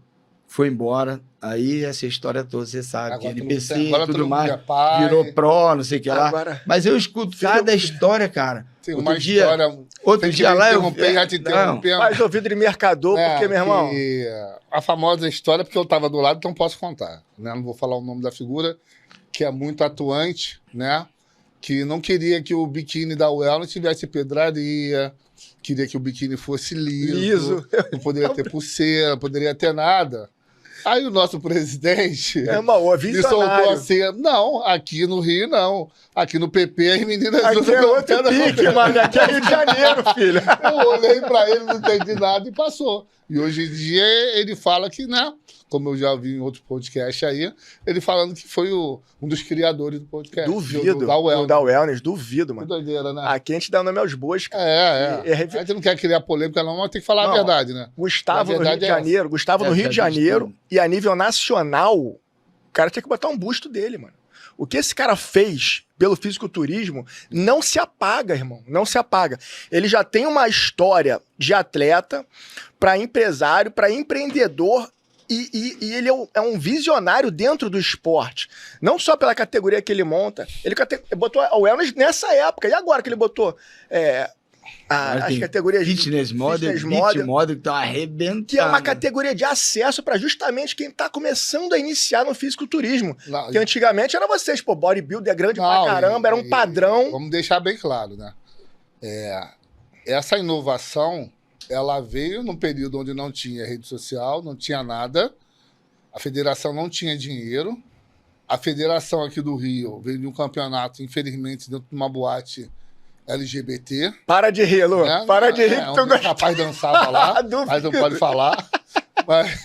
foi embora. Aí essa história toda, você sabe, que NPC e tudo mais, virou pró, não sei o que lá. Agora, mas eu escuto cada história, cara. Tem uma história... Outro dia lá eu... Já te interrompendo. Faz ouvido de mercador, porque, meu irmão... A famosa história, porque eu estava do lado, então posso contar. Né? Não vou falar o nome da figura, que é muito atuante, né? Que não queria que o biquíni da Wellness tivesse pedraria, queria que o biquíni fosse liso. Não poderia ter pulseira, não poderia ter nada. Aí o nosso presidente me soltou assim, não, aqui no Rio não, aqui no PP as meninas... Aqui é outro pique, mano, aqui é Rio de Janeiro, filho. Eu olhei pra ele, não entendi nada e passou. E hoje em dia ele fala que, né, como eu já vi em outros podcasts aí, ele falando que foi um dos criadores do podcast. Duvido, da Wellness, duvido, mano. Que doideira, né? Aqui a gente dá nome aos bois, cara. A gente não quer criar polêmica não, mas tem que falar a verdade, né? Gustavo no Rio de Janeiro, Gustavo no Rio de Janeiro, e a nível nacional, o cara tinha que botar um busto dele, mano. O que esse cara fez pelo fisiculturismo não se apaga, irmão. Não se apaga. Ele já tem uma história de atleta para empresário, para empreendedor, e ele é um visionário dentro do esporte. Não só pela categoria que ele monta. Ele botou a wellness nessa época. E agora que ele botou as categorias... Fitness Model, Beach Model, que tá arrebentando. Que é uma categoria de acesso para justamente quem tá começando a iniciar no fisiculturismo. Que antigamente era vocês, bodybuilder é grande pra caramba, era um padrão. Vamos deixar bem claro, né? Essa inovação, ela veio num período onde não tinha rede social, não tinha nada, a federação não tinha dinheiro, a federação aqui do Rio veio de um campeonato, infelizmente, dentro de uma boate LGBT. Para de rir, Lu. Para de rir. Um rapaz dançava lá, mas não pode falar. Mas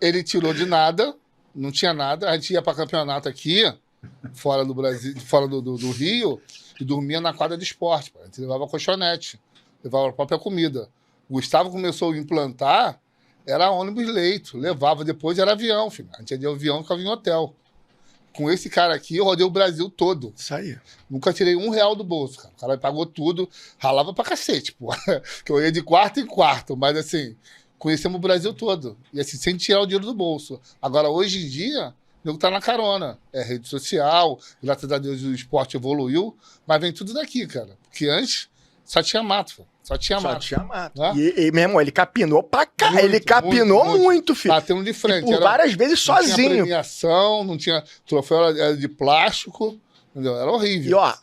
ele tirou de nada, não tinha nada. A gente ia para campeonato aqui, fora do Brasil, fora do Rio, e dormia na quadra de esporte. A gente levava colchonete, levava a própria comida. O Gustavo começou a implantar, era ônibus-leito, levava, depois era avião, filho. A gente ia de avião e ficava em hotel. Com esse cara aqui, eu rodei o Brasil todo. Isso aí. Nunca tirei R$1 do bolso, cara. O cara pagou tudo, ralava pra cacete, pô. Que eu ia de quarto em quarto, mas assim, conhecemos o Brasil todo. E assim, sem tirar o dinheiro do bolso. Agora, hoje em dia, o nego tá na carona. É rede social, graças a Deus o esporte evoluiu, mas vem tudo daqui, cara. Porque antes, só tinha mato, pô. Só tinha mato. Né? E meu irmão, ele capinou pra cá. Ele capinou muito, filho. Batendo de frente. E por várias vezes sozinho. Não tinha premiação, não tinha... Troféu era de plástico. Entendeu? Era horrível. E ó,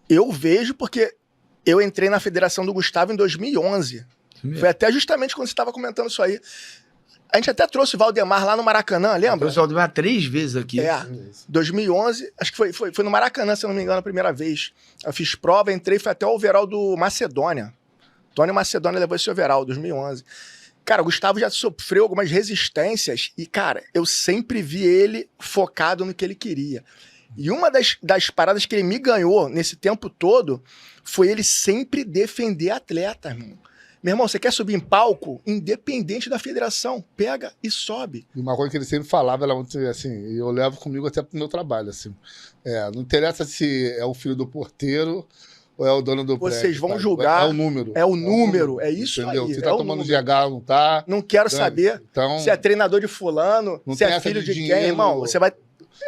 eu vejo porque eu entrei na federação do Gustavo em 2011. Foi até justamente quando você estava comentando isso aí. A gente até trouxe o Valdemar lá no Maracanã, lembra? Trouxe o Valdemar 3 vezes aqui. 2011, acho que foi no Maracanã, se eu não me engano, a primeira vez. Eu fiz prova, entrei, foi até o overall do Macedônia. Tony Macedônia levou esse overall, 2011. Cara, o Gustavo já sofreu algumas resistências e, cara, eu sempre vi ele focado no que ele queria. E uma das paradas que ele me ganhou nesse tempo todo foi ele sempre defender atleta, irmão. Meu irmão, você quer subir em palco? Independente da federação, pega e sobe. E uma coisa que ele sempre falava, ela assim, eu levo comigo até pro meu trabalho, assim. Não interessa se é o filho do porteiro ou é o dono do prédio. Vocês vão julgar. É o número. É o número, é isso entendeu? aí. Se tá tomando GH, não tá. Não quero saber se é treinador de fulano, se é filho de quem, irmão. Você vai...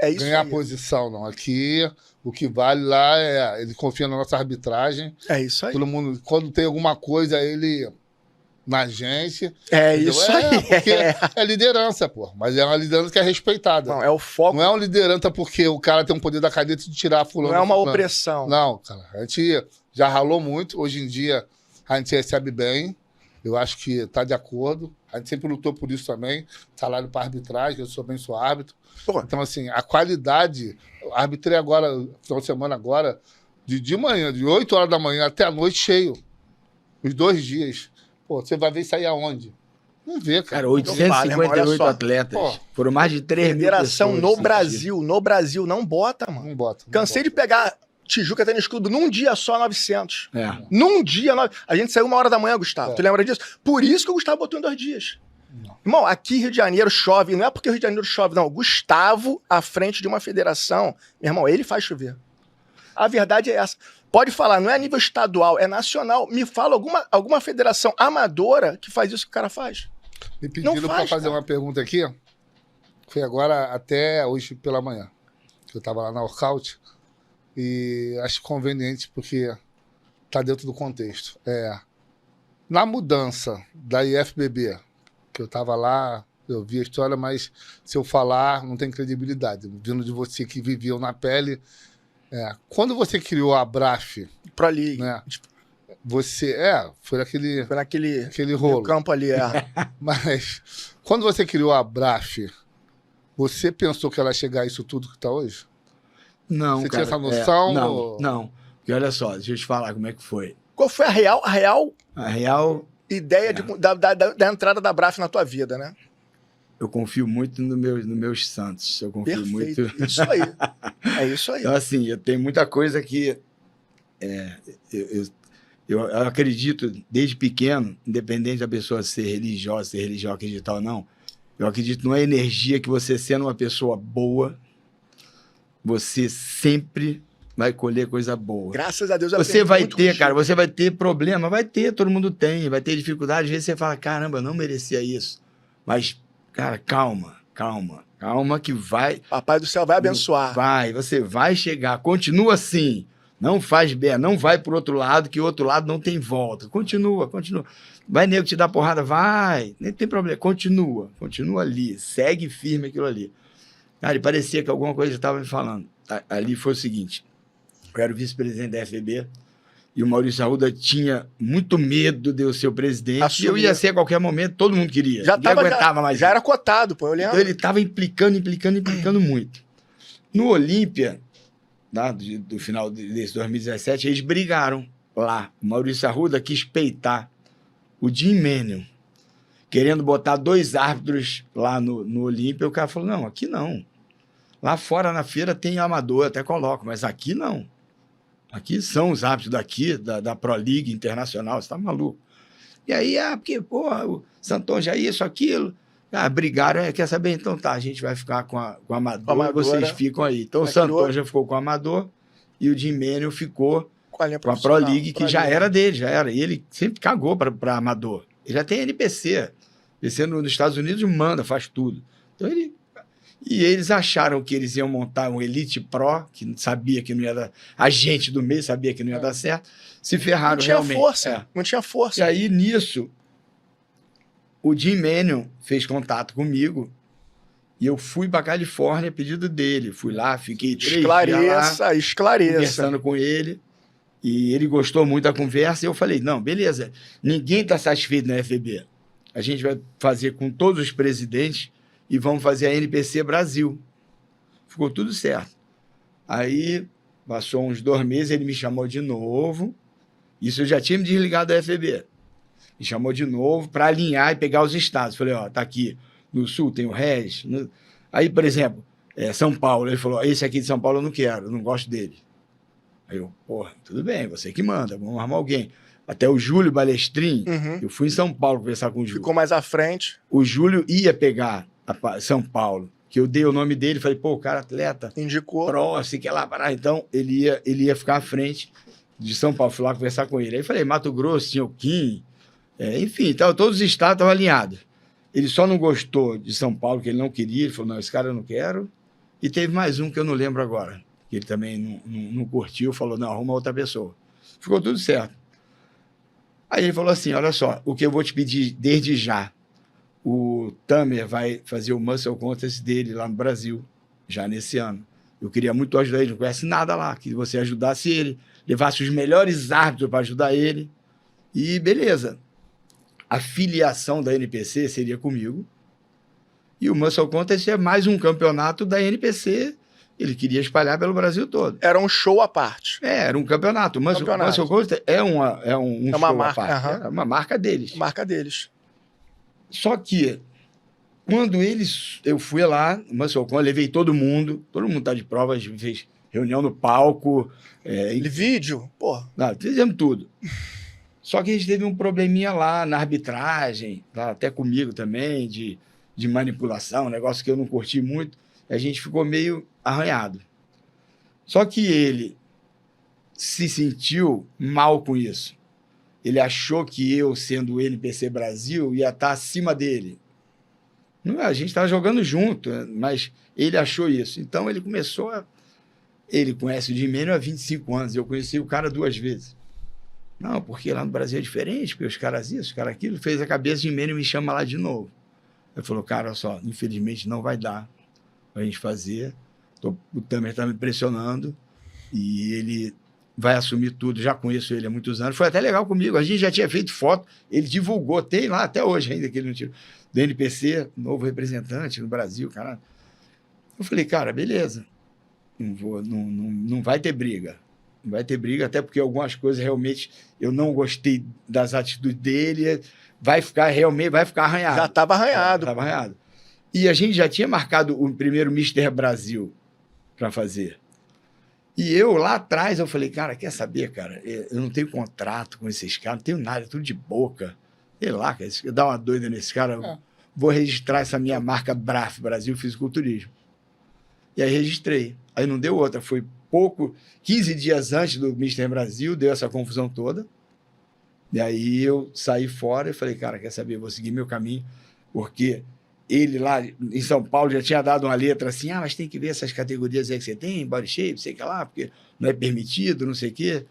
É isso ganhar aí. posição, não. Aqui, o que vale lá ele confia na nossa arbitragem. É isso aí. Todo mundo, quando tem alguma coisa, ele na gente. É entendeu? Isso aí. Porque é liderança, pô. Mas é uma liderança que é respeitada. Não, é o foco. Não é uma liderança porque o cara tem um poder da caneta de tirar fulano. Não é uma fulano. opressão. Não, cara. A gente já ralou muito. Hoje em dia, a gente recebe bem. Eu acho que tá de acordo. A gente sempre lutou por isso também. Salário para arbitragem, eu sou árbitro. Porra. Então, assim, a qualidade... Arbitrei agora, final de semana agora, de manhã, de 8 horas da manhã até a noite cheio. Os 2 dias. Pô, você vai ver isso aí aonde? Não vê, cara. Cara, 858 atletas. Pô. Foram mais de 3 mil Federação pessoas. No Brasil, não bota, mano. Não bota. Cansei de pegar Tijuca Tênis Clube num dia só 900. É. Num dia, a gente saiu 1h da manhã, Gustavo. Tu lembra disso? Por isso que o Gustavo botou em 2 dias. Não. Irmão, aqui Rio de Janeiro chove, não é porque o Rio de Janeiro chove, não. Gustavo, à frente de uma federação, meu irmão, ele faz chover. A verdade é essa. Pode falar, não é a nível estadual, é nacional. Me fala alguma federação amadora que faz isso que o cara faz. Me pediram para fazer uma pergunta aqui. Foi agora até hoje pela manhã. Que eu tava lá na workout. E acho conveniente porque tá dentro do contexto. Na mudança da IFBB, que eu tava lá, eu vi a história, mas se eu falar, não tem credibilidade. Vindo de você que viveu na pele. Quando você criou a BRAF... Pro League. Né, você... Foi naquele rolo. campo ali, Mas, quando você criou a BRAF, você pensou que ela ia chegar a isso tudo que tá hoje? Não, você cara, tinha essa noção? Não. Porque olha só, deixa eu te falar como é que foi. Qual foi a real ideia da entrada da BRAF na tua vida, né? Eu confio muito nos meus santos. Eu confio Perfeito. muito. Isso aí. É isso aí. Então, assim, eu tenho muita coisa que eu acredito desde pequeno, independente da pessoa ser religiosa, acreditar ou não, eu acredito numa energia que você sendo uma pessoa boa, você sempre vai colher coisa boa. Graças a Deus. Você vai ter, cara, você vai ter problema, vai ter, todo mundo tem, vai ter dificuldade. Às vezes você fala, caramba, eu não merecia isso. Mas, cara, calma que vai... Papai do céu vai abençoar. Você vai chegar, continua assim. Não faz bem, não vai pro outro lado, que o outro lado não tem volta. Continua. Vai nego te dar porrada, vai, nem tem problema. Continua ali, segue firme aquilo ali. Cara, e parecia que alguma coisa estava me falando. Ali foi o seguinte, eu era o vice-presidente da FBB e o Maurício Arruda tinha muito medo de eu ser o presidente. Eu ia ser a qualquer momento, todo mundo queria. Já era cotado, pô, eu lembro. Então ele estava implicando muito. No Olímpia, do final desse 2017, eles brigaram lá. O Maurício Arruda quis peitar o Jim Manion, querendo botar 2 árbitros lá no Olímpia. O cara falou, não, aqui não. Lá fora na feira tem amador, até coloco, mas aqui não. Aqui são os árbitros daqui, da Pro League Internacional, você tá maluco. E aí, porque, porra, o Santonja isso, aquilo. Brigaram, quer saber? Então tá, a gente vai ficar com a Amador, vocês ficam aí. Então o Santonja ficou com o Amador e o Jim Manion ficou com a Pro League, que já era dele, já era. E ele sempre cagou para Amador. Ele já tem NPC. NPC nos Estados Unidos manda, faz tudo. Então E eles acharam que eles iam montar um Elite Pro, que sabia que não ia dar... A gente do meio sabia que não ia dar certo. Se ferraram realmente. Não tinha força. E aí, nisso, o Jim Manion fez contato comigo e eu fui para Califórnia a pedido dele. Fui lá, fiquei 3 dias lá, conversando com ele. E ele gostou muito da conversa. E eu falei, não, beleza, ninguém está satisfeito na FBB. a gente vai fazer com todos os presidentes e vamos fazer a NPC Brasil. Ficou tudo certo. Aí, passou uns 2 meses, ele me chamou de novo. Isso eu já tinha me desligado da FEB. Me chamou de novo para alinhar e pegar os estados. Falei, ó, tá aqui no Sul, tem o RES. Aí, por exemplo, São Paulo. Ele falou, esse aqui de São Paulo eu não quero, eu não gosto dele. Aí eu, porra, tudo bem, você que manda, vamos arrumar alguém. Até o Júlio Balestrin, eu fui em São Paulo conversar com o Júlio. Ficou mais à frente. O Júlio ia pegar São Paulo, que eu dei o nome dele, falei, pô, o cara atleta. Indicou. Assim que lá, parar. Então, ele ia ficar à frente de São Paulo. Fui lá conversar com ele. Aí falei, Mato Grosso, tinha o Kim. Enfim, então, todos os estados estavam alinhados. Ele só não gostou de São Paulo, que ele não queria. Ele falou, não, esse cara eu não quero. E teve mais um que eu não lembro agora, que ele também não curtiu, falou, não, arruma outra pessoa. Ficou tudo certo. Aí ele falou assim, olha só, o que eu vou te pedir desde já, o Tamer vai fazer o Muscle Contest dele lá no Brasil, já nesse ano. Eu queria muito ajudar ele, não conhece nada lá, que você ajudasse ele, levasse os melhores árbitros para ajudar ele, e beleza. A filiação da NPC seria comigo, e o Muscle Contest é mais um campeonato da NPC. Ele queria espalhar pelo Brasil todo. Era um show à parte. Era um campeonato. Mas o Muscle Contest é um show marca, à parte. É uma marca deles. Marca deles. Só que, quando eu fui lá, no Muscle Contest, levei todo mundo tá de prova, a gente fez reunião no palco. Vídeo, porra. Fizemos tudo. Só que a gente teve um probleminha lá na arbitragem, lá até comigo também, de manipulação, um negócio que eu não curti muito. A gente ficou meio arranhado. Só que ele se sentiu mal com isso. Ele achou que eu, sendo o NPC Brasil, ia estar acima dele. Não, a gente estava jogando junto, mas ele achou isso. Então ele começou a... Ele conhece o Jim Manuel há 25 anos. Eu conheci o cara 2 vezes. Não, porque lá no Brasil é diferente, porque os caras isso, os caras aquilo. Fez a cabeça de Jim Manuel e me chama lá de novo. Ele falou, cara, olha só, infelizmente não vai dar para a gente fazer. O Tamer está me pressionando e ele vai assumir tudo. Já conheço ele há muitos anos. Foi até legal comigo. A gente já tinha feito foto. Ele divulgou. Tem lá até hoje ainda que ele não tirou. Do NPC, novo representante no Brasil, cara. Eu falei, cara, beleza. Não vai ter briga. Não vai ter briga, até porque algumas coisas realmente eu não gostei das atitudes dele. Vai ficar arranhado. Já estava arranhado. Estava arranhado. E a gente já tinha marcado o primeiro Mr. Brasil para fazer. E eu, lá atrás, eu falei, cara, quer saber, cara? Eu não tenho contrato com esses caras, não tenho nada, tudo de boca. Sei lá, dá uma doida nesse cara. Vou registrar essa minha marca BRAF, Brasil Fisiculturismo. E aí registrei. Aí não deu outra, foi 15 dias antes do Mr. Brasil, deu essa confusão toda. E aí eu saí fora e falei, cara, quer saber? Eu vou seguir meu caminho, porque... Ele lá em São Paulo já tinha dado uma letra assim, mas tem que ver essas categorias aí que você tem, body shape, sei que lá, porque não é permitido, não sei o quê.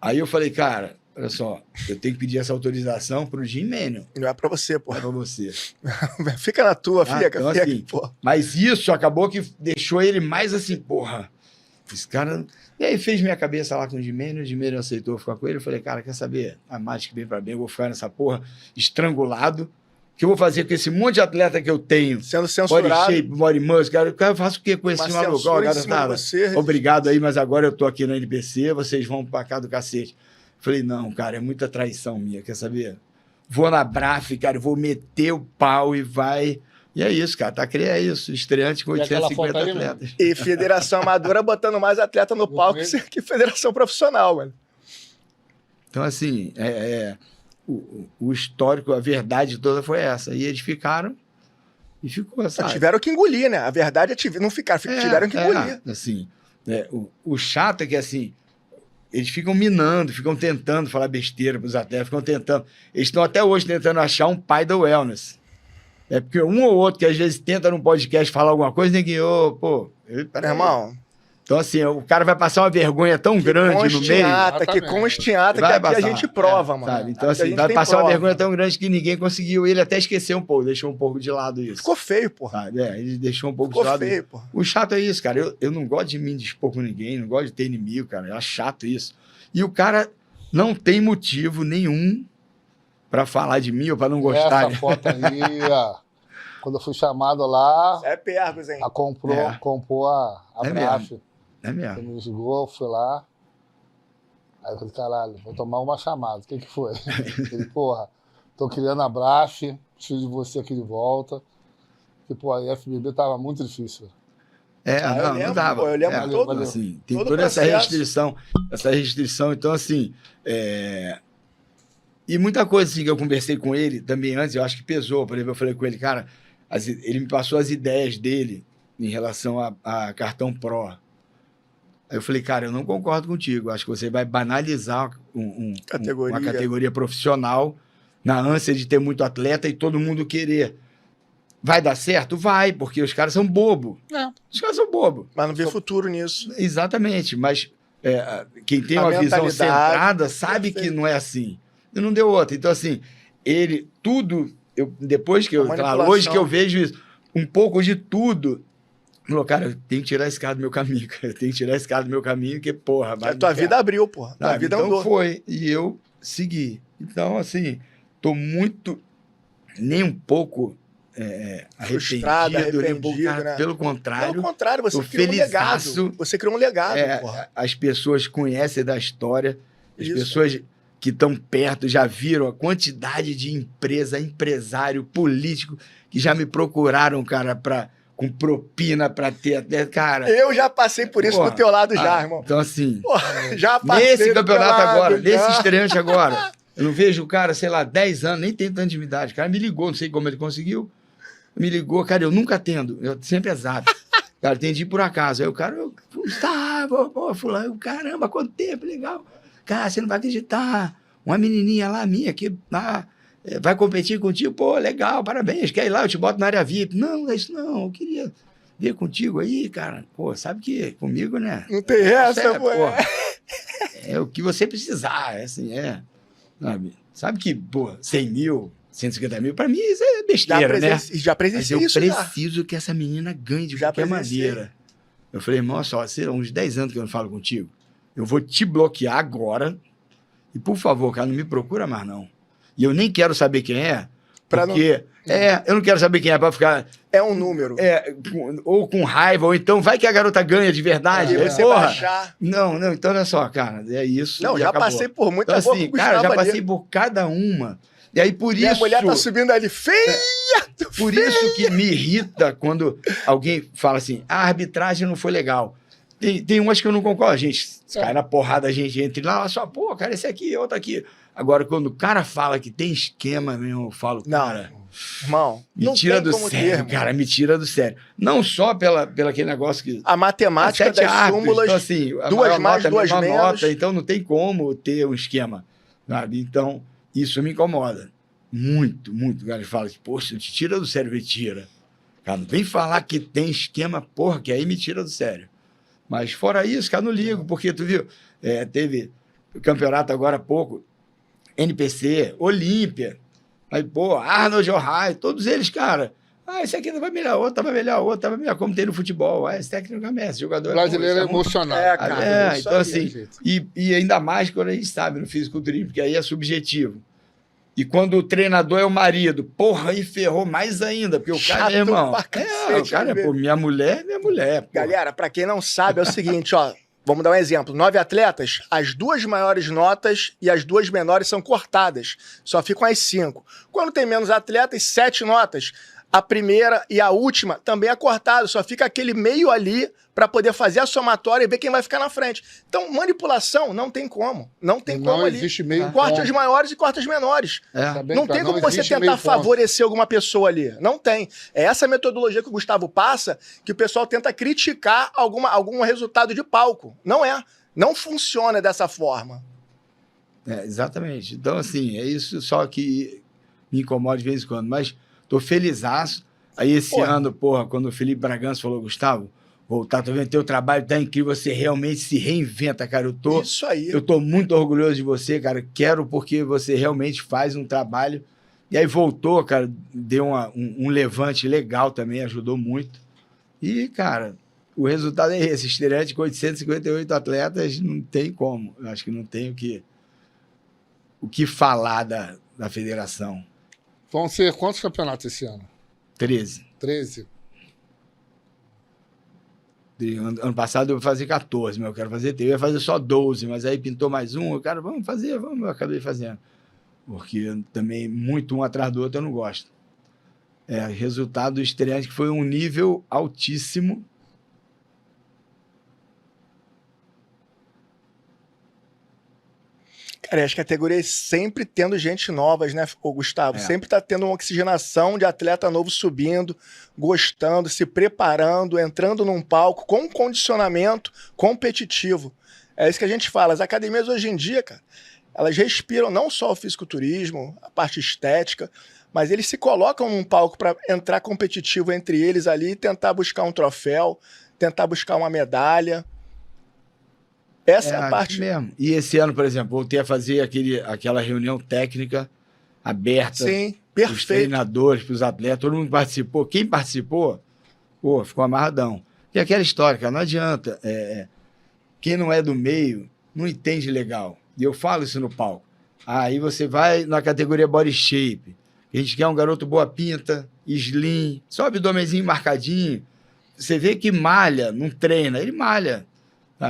Aí eu falei, cara, olha só, eu tenho que pedir essa autorização pro Jim Manuel. Não é para você, pô. Não é para você. Fica na tua, fica, então, assim, mas isso acabou que deixou ele mais assim, porra, esse cara... E aí fez minha cabeça lá com o Jim Manuel aceitou ficar com ele, eu falei, cara, quer saber? A mais que vem para bem, eu vou ficar nessa porra estrangulado. Que eu vou fazer com esse monte de atleta que eu tenho? Sendo censurado. Body shape, body muscle. Cara, eu faço o que com esse maluco? Obrigado aí, mas agora eu tô aqui na NPC, vocês vão pra cá do cacete. Falei, não, cara, é muita traição minha, quer saber? Vou na BRAF, cara, vou meter o pau e vai... E é isso, cara, é isso, estreante com 850 atletas. E Federação Amadora botando mais atleta no palco que Federação Profissional, mano. Então, assim, o histórico, a verdade toda foi essa. E eles ficaram e ficou, sabe? Tiveram que engolir, né? A verdade é não ficar, tiveram que engolir. Assim, o chato é que, assim, eles ficam minando, ficam tentando falar besteira para os atletas, ficam tentando. Eles estão até hoje tentando achar um pai da wellness. É porque um ou outro que às vezes tenta num podcast falar alguma coisa, tem que, irmão... Então, assim, o cara vai passar uma vergonha tão grande no meio. Que conste em ata, que aqui a gente prova, mano. Sabe? Então, assim, vai passar uma vergonha tão grande que ninguém conseguiu. Ele até esqueceu um pouco, deixou um pouco de lado isso. Ficou feio, porra. Sabe? Ele deixou um pouco de lado. Ficou feio, porra. O chato é isso, cara. Eu não gosto de me indispor com ninguém, não gosto de ter inimigo, cara. É chato isso. E o cara não tem motivo nenhum pra falar de mim ou pra não gostar. Essa foto aí, ó. Quando eu fui chamado lá... É pergos, hein? Comprou a BRAF. É mesmo. Ele me ligou, fui lá. Aí eu falei, caralho, vou tomar uma chamada. O que foi? Ele, porra, tô criando a BRAF, preciso de você aqui de volta. Porque, pô, a FBB tava muito difícil. Não dava. Pô, eu lembro todo, assim, tem todo toda essa processo. restrição. Então, assim, e muita coisa assim, que eu conversei com ele também antes, eu acho que pesou. Por exemplo, eu falei com ele, cara, ele me passou as ideias dele em relação a cartão Pro. Aí eu falei, cara, eu não concordo contigo. Acho que você vai banalizar uma categoria profissional na ânsia de ter muito atleta e todo mundo querer. Vai dar certo? Vai, porque os caras são bobo. Os caras são bobo. Mas não vê futuro nisso. Exatamente, mas quem tem uma visão centrada sabe que não é assim. E não deu outra. Então, assim, depois que hoje que eu vejo isso, um pouco de tudo... Falou, cara, eu tenho que tirar esse cara do meu caminho, porque, porra... A tua vida abriu, porra. A vida então andou. Foi, e eu segui. Então, assim, tô muito, nem um pouco frustrado, arrependido, cara, né? Pelo contrário, você criou um legado. Você criou um legado, porra. As pessoas conhecem da história, as pessoas que estão perto já viram a quantidade de empresário, político, que já me procuraram, cara, com propina pra ter até, cara... Eu já passei por isso do teu lado já, irmão. Então, assim... já passei nesse campeonato agora, nesse estreante agora, eu não vejo o cara, sei lá, 10 anos, nem tem tanta intimidade. O cara me ligou, não sei como ele conseguiu. Me ligou, cara, eu nunca atendo. Eu sempre é zap. Cara, atendi por acaso. Aí o cara, Gustavo, fulano, caramba, quanto tempo, legal. Cara, você não vai acreditar. Uma menininha lá, minha, que... vai competir contigo, pô, legal, parabéns, quer ir lá, eu te boto na área VIP. Não, é isso não, eu queria ver contigo aí, cara. Pô, sabe que comigo, né? Não tem essa, pô. É o que você precisar, assim, Sabe que, pô, 100 mil, 150 mil, pra mim isso é besteira, né? Já presenciei isso, Mas eu preciso que essa menina ganhe de qualquer maneira. Eu falei, irmão, só, serão uns 10 anos que eu não falo contigo. Eu vou te bloquear agora e, por favor, cara, não me procura mais, não. E eu nem quero saber quem é, porque... eu não quero saber quem é pra ficar... É um número. Ou com raiva, ou então vai que a garota ganha de verdade. Baixar. Não, então olha só, cara, é isso. Não, já acabou. Passei por muita então, assim, cara, já passei por cada uma. E aí, por isso... a mulher tá subindo ali, feia! Por isso que me irrita quando alguém fala assim, a arbitragem não foi legal. Tem umas que eu não concordo. A gente cai na porrada, a gente entra lá, só, pô, cara, esse aqui, outro aqui. Agora, quando o cara fala que tem esquema mesmo, eu falo, cara... Irmão, me tira do sério, cara, me tira do sério. Não só pela aquele negócio que... A matemática das súmulas, então, assim, 2 mais, 2 menos... Nota, então não tem como ter um esquema, sabe? Então, isso me incomoda. Muito, muito. O cara fala assim, poxa, te tira do sério, me tira. Cara, não vem falar que tem esquema, porra, que aí me tira do sério. Mas fora isso, cara, não ligo, porque tu viu, teve o campeonato agora há pouco, NPC, Olímpia, aí, pô, Arnold Ohio, todos eles, cara, esse aqui vai melhor, outro vai melhor, como tem no futebol, esse técnico é jogador... O brasileiro é emocional. Cara, então assim, e ainda mais quando a gente sabe no fisiculturismo, porque aí é subjetivo. E quando o treinador é o marido, porra, aí ferrou mais ainda, porque o cara é irmão. O cara é, pô, minha mulher. Porra. Galera, pra quem não sabe, é o seguinte, ó, vamos dar um exemplo. 9 atletas, as 2 maiores notas e as 2 menores são cortadas. Só ficam as 5. Quando tem menos atletas, 7 notas. A primeira e a última também é cortado. Só fica aquele meio ali para poder fazer a somatória e ver quem vai ficar na frente. Então, manipulação não tem como. Não tem como ali. Existe meio corta as maiores e corta as menores. Não tem como você tentar favorecer alguma pessoa ali. Não tem. É essa metodologia que o Gustavo passa que o pessoal tenta criticar algum resultado de palco. Não é. Não funciona dessa forma. Exatamente. Então, assim, é isso só que me incomoda de vez em quando. Mas tô felizaço. Aí esse ano, quando o Felipe Bragança falou, Gustavo, voltar, tô vendo teu trabalho, tá incrível, você realmente se reinventa, cara. Isso aí. Eu tô muito orgulhoso de você, cara. Quero porque você realmente faz um trabalho. E aí voltou, cara, deu um levante legal também, ajudou muito. E, cara, o resultado é esse. Estreante com 858 atletas, não tem como. Eu acho que não tem o que falar da federação. Vão ser quantos campeonatos esse ano? 13. 13? Ano passado eu ia fazer 14, mas eu quero fazer 13. Eu ia fazer só 12, mas aí pintou mais um. Eu quero, vamos fazer, vamos. Eu acabei fazendo. Porque também, muito um atrás do outro, eu não gosto. Resultado do estreante que foi um nível altíssimo. Cara, as categorias sempre tendo gente novas, né, Gustavo? Sempre tá tendo uma oxigenação de atleta novo subindo, gostando, se preparando, entrando num palco com condicionamento competitivo. É isso que a gente fala. As academias hoje em dia, cara, elas respiram não só o fisiculturismo, a parte estética, mas eles se colocam num palco para entrar competitivo entre eles ali e tentar buscar um troféu, tentar buscar uma medalha. Essa é a parte mesmo. E esse ano, por exemplo, voltei a fazer aquela reunião técnica aberta. Sim, perfeito. Para os treinadores, para os atletas, todo mundo participou. Quem participou, ficou amarradão. E aquela história, cara, não adianta. Quem não é do meio não entende legal. E eu falo isso no palco. Aí você vai na categoria body shape. A gente quer um garoto boa pinta, slim, só abdômenzinho marcadinho. Você vê que malha, não treina, ele malha.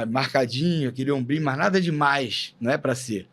Marcadinho, aquele ombrinho, mas nada demais, não é pra ser.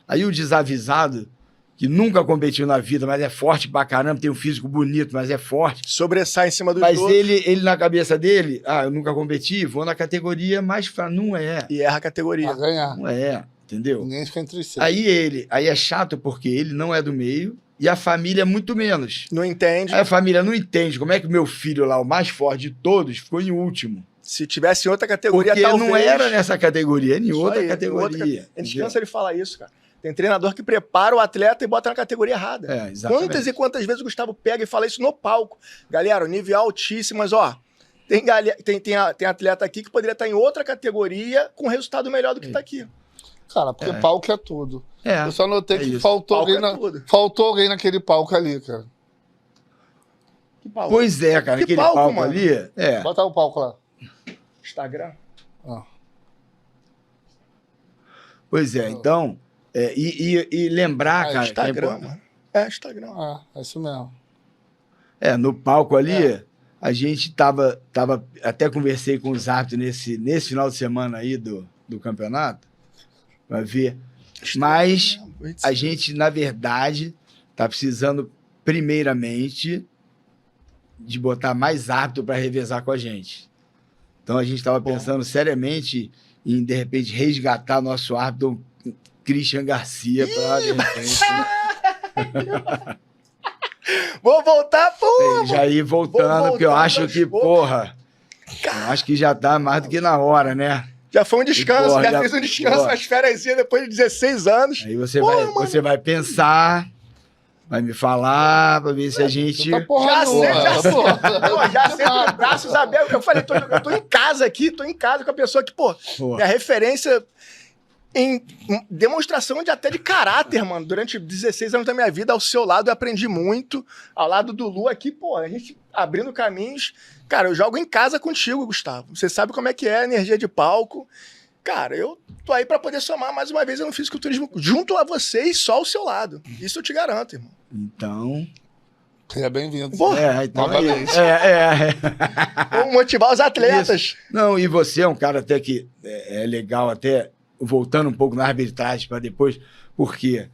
Aí o desavisado, que nunca competiu na vida, mas é forte pra caramba, tem um físico bonito, mas é forte. Sobressai em cima do Mas ele na cabeça dele, eu nunca competi, vou na categoria mais fraca. Não é. E erra a categoria. Pra ganhar. Não é, entendeu? Ninguém fica entre si. Aí é chato porque ele não é do meio e a família muito menos. Não entende. Aí a família não entende como é que o meu filho lá, o mais forte de todos, ficou em último. Se tivesse em outra categoria, porque talvez... não era nessa categoria, em outra categoria. A gente cansa de falar isso, cara. Tem treinador que prepara o atleta e bota na categoria errada. Exatamente. Quantas e quantas vezes o Gustavo pega e fala isso no palco? Galera, o nível é altíssimo, mas tem atleta aqui que poderia estar em outra categoria com resultado melhor do que está aqui. Cara, porque palco é tudo. Eu só notei que faltou alguém naquele palco ali, cara. Que palco? Pois é, cara. Aquele palco ali... Bota o palco lá. Instagram. Pois é, então... E lembrar, cara... Instagram, mano. Instagram. É isso mesmo. No palco ali, a gente tava... Até conversei com os árbitros nesse final de semana aí do campeonato, pra ver. Mas a gente, na verdade, tá precisando, primeiramente, de botar mais árbitro para revezar com a gente. Então a gente estava pensando seriamente em, de repente, resgatar nosso árbitro Christian Garcia para, de repente... Vou voltar, porra! Já ir voltando, porque eu acho que, porra, eu acho que já tá mais do que na hora, né? Já foi um descanso, já fez um descanso, umas férias depois de 16 anos. Aí você vai pensar... Vai me falar, pra ver se a gente... Já sei, braços abertos. Eu falei, eu tô em casa aqui, tô em casa com a pessoa que, minha referência em demonstração até de caráter, mano. Durante 16 anos da minha vida, ao seu lado eu aprendi muito. Ao lado do Lu aqui, a gente abrindo caminhos. Cara, eu jogo em casa contigo, Gustavo. Você sabe como é que é a energia de palco. Cara, eu tô aí pra poder somar mais uma vez no fisiculturismo junto a você e só ao seu lado. Isso eu te garanto, irmão. Então... Seja bem-vindo. Então Vamos motivar os atletas. Isso. Não, e você é um cara até que é legal, até voltando um pouco na arbitragem para depois, porque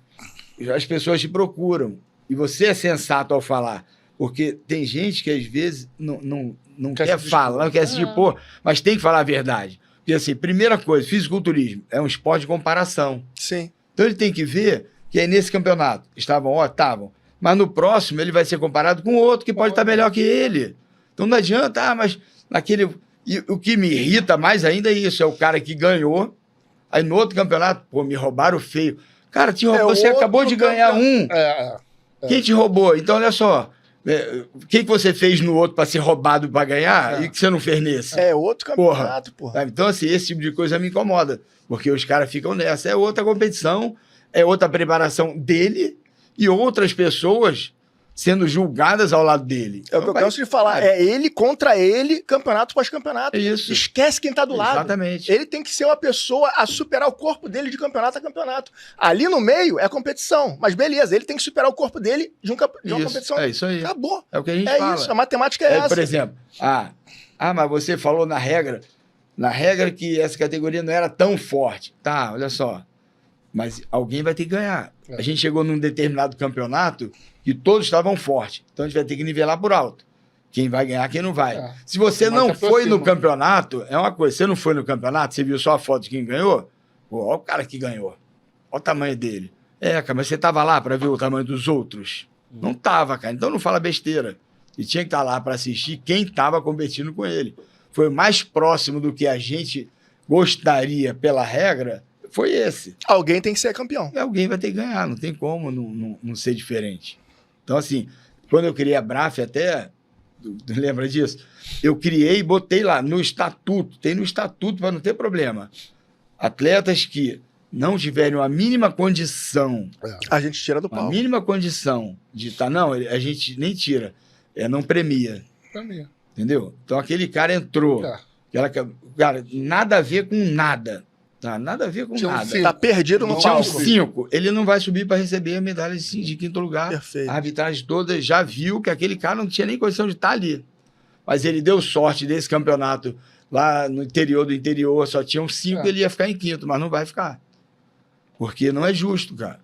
as pessoas te procuram e você é sensato ao falar, porque tem gente que às vezes não quer falar, não quer se dispor, mas tem que falar a verdade. Porque assim, primeira coisa, fisiculturismo é um esporte de comparação. Sim. Então ele tem que ver que aí nesse campeonato estavam, mas no próximo ele vai ser comparado com outro que pode estar melhor que ele. Então não adianta, mas naquele... E o que me irrita mais ainda é isso, é o cara que ganhou, aí no outro campeonato, me roubaram feio. Cara, você acabou de ganhar um. Quem te roubou? Então, olha só, o que você fez no outro para ser roubado para ganhar e que você não fez nesse? É outro campeonato, porra. Então, assim, esse tipo de coisa me incomoda, porque os caras ficam nessa. É outra competição, é outra preparação dele e outras pessoas sendo julgadas ao lado dele. É o que eu canso de falar. É ele contra ele, campeonato após campeonato. É isso. Esquece quem tá do lado. Exatamente. Ele tem que ser uma pessoa a superar o corpo dele de campeonato a campeonato. Ali no meio é competição. Mas beleza, ele tem que superar o corpo dele de uma competição. É isso aí. Acabou. É o que a gente fala. É isso, a matemática é essa. Por exemplo, mas você falou na regra que essa categoria não era tão forte. Tá, olha só. Mas alguém vai ter que ganhar. A gente chegou num determinado campeonato que todos estavam fortes. Então a gente vai ter que nivelar por alto. Quem vai ganhar, quem não vai. Se você não foi no campeonato, é uma coisa. Você não foi no campeonato, você viu só a foto de quem ganhou? Pô, olha o cara que ganhou. Olha o tamanho dele. Cara, mas você estava lá para ver o tamanho dos outros? Não estava, cara. Então não fala besteira. E tinha que estar lá para assistir quem estava competindo com ele. Foi mais próximo do que a gente gostaria pela regra, foi esse. Alguém tem que ser campeão. Alguém vai ter que ganhar, não tem como não ser diferente. Então, assim, quando eu criei a BRAF até, lembra disso? Eu criei e botei lá no estatuto, tem no estatuto para não ter problema. Atletas que não tiverem a mínima condição... A gente tira do palco. A mínima condição de estar... Não, a gente nem tira. Não premia. Premia. Entendeu? Então, aquele cara entrou. Cara, nada a ver com nada. Tá? Nada a ver com nada. Tá perdido no palco. 5. Ele não vai subir para receber a medalha de quinto lugar. Perfeito. A arbitragem toda já viu que aquele cara não tinha nem condição de estar ali. Mas ele deu sorte desse campeonato lá no interior do interior. Só tinham 5, ele ia ficar em quinto, mas não vai ficar. Porque não é justo, cara.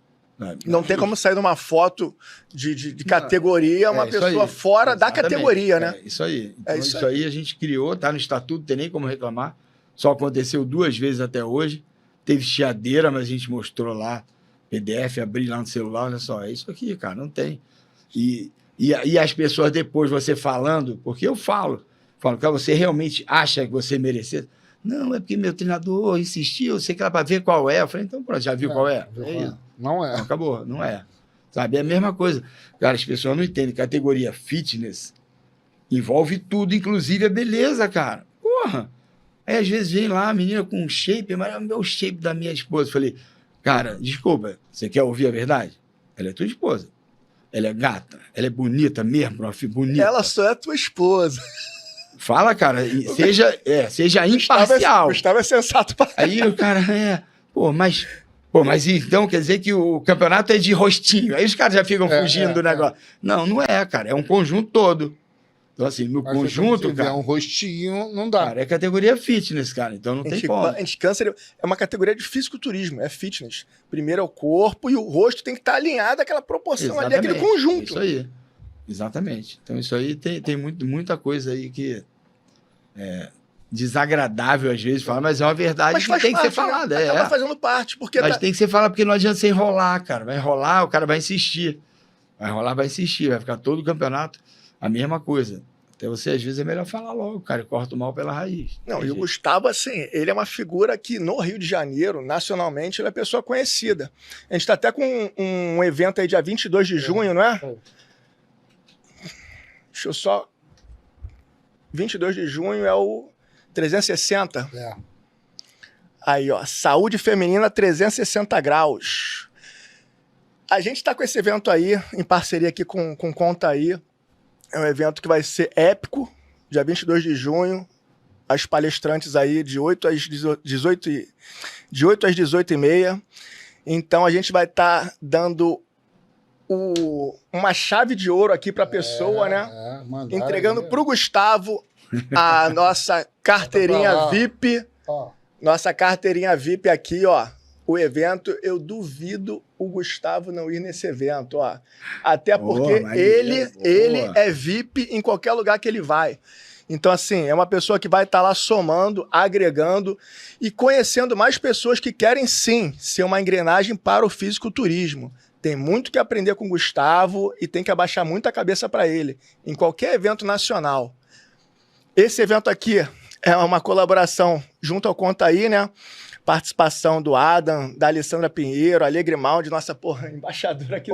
Não tem como sair de uma foto de categoria uma pessoa fora da categoria, né? Isso aí. Então, isso aí a gente criou, tá no estatuto, não tem nem como reclamar. Só aconteceu 2 vezes até hoje. Teve chiadeira, mas a gente mostrou lá, PDF, abri lá no celular, olha só, é isso aqui, cara, não tem. E as pessoas depois, você falando, porque eu falo, que você realmente acha que você merecia. Não, é porque meu treinador insistiu, sei que era para ver qual é. Eu falei, então pronto, já viu qual é? Não é. Não, acabou, não é. Sabe, é a mesma coisa. Cara, as pessoas não entendem. Categoria fitness envolve tudo, inclusive a beleza, cara. Porra! Aí às vezes vem lá a menina com um shape, mas é o meu shape da minha esposa. Eu falei, cara, desculpa, você quer ouvir a verdade? Ela é tua esposa. Ela é gata, ela é bonita mesmo, uma filha bonita. Ela só é tua esposa. Fala, cara, seja imparcial. Gustavo é sensato pra Aí o cara, mas então quer dizer que o campeonato é de rostinho. Aí os caras já ficam fugindo do negócio. Não é, cara, é um conjunto todo. Então, assim, no conjunto, cara... um rostinho, não dá. Cara, é categoria fitness, cara, então não tem como. Anti-câncer é uma categoria de fisiculturismo, é fitness. Primeiro é o corpo e o rosto tem que estar alinhado àquela proporção ali, aquele conjunto. Isso aí, exatamente. Então isso aí tem muita coisa aí que é desagradável às vezes falar, mas é uma verdade que tem que ser falada. Acaba fazendo parte. Mas tem que ser falado, porque não adianta você enrolar, cara. Vai enrolar, o cara vai insistir. Vai ficar todo o campeonato a mesma coisa. Até você, às vezes, é melhor falar logo, cara, corta o mal pela raiz. Não, e o Gustavo, assim, ele é uma figura que no Rio de Janeiro, nacionalmente, ele é pessoa conhecida. A gente tá até com um evento aí dia 22 de junho, não é? Deixa eu só... 22 de junho é o 360. Aí, ó, saúde feminina 360 graus. A gente tá com esse evento aí, em parceria aqui com Conta Aí. É um evento que vai ser épico, dia 22 de junho. As palestrantes aí de 8 às 18h30. Então a gente vai estar dando uma chave de ouro aqui para a pessoa, né? Entregando para o Gustavo a nossa carteirinha VIP. Nossa carteirinha VIP aqui, ó. O evento, eu duvido o Gustavo não ir nesse evento, ó. Até porque ele é VIP em qualquer lugar que ele vai. Então, assim, é uma pessoa que vai estar lá somando, agregando e conhecendo mais pessoas que querem, sim, ser uma engrenagem para o fisiculturismo. Tem muito que aprender com o Gustavo e tem que abaixar muito a cabeça para ele, em qualquer evento nacional. Esse evento aqui é uma colaboração junto ao Conta Aí, né? Participação do Adam, da Alessandra Pinheiro, Alegre Maldi, nossa embaixadora aqui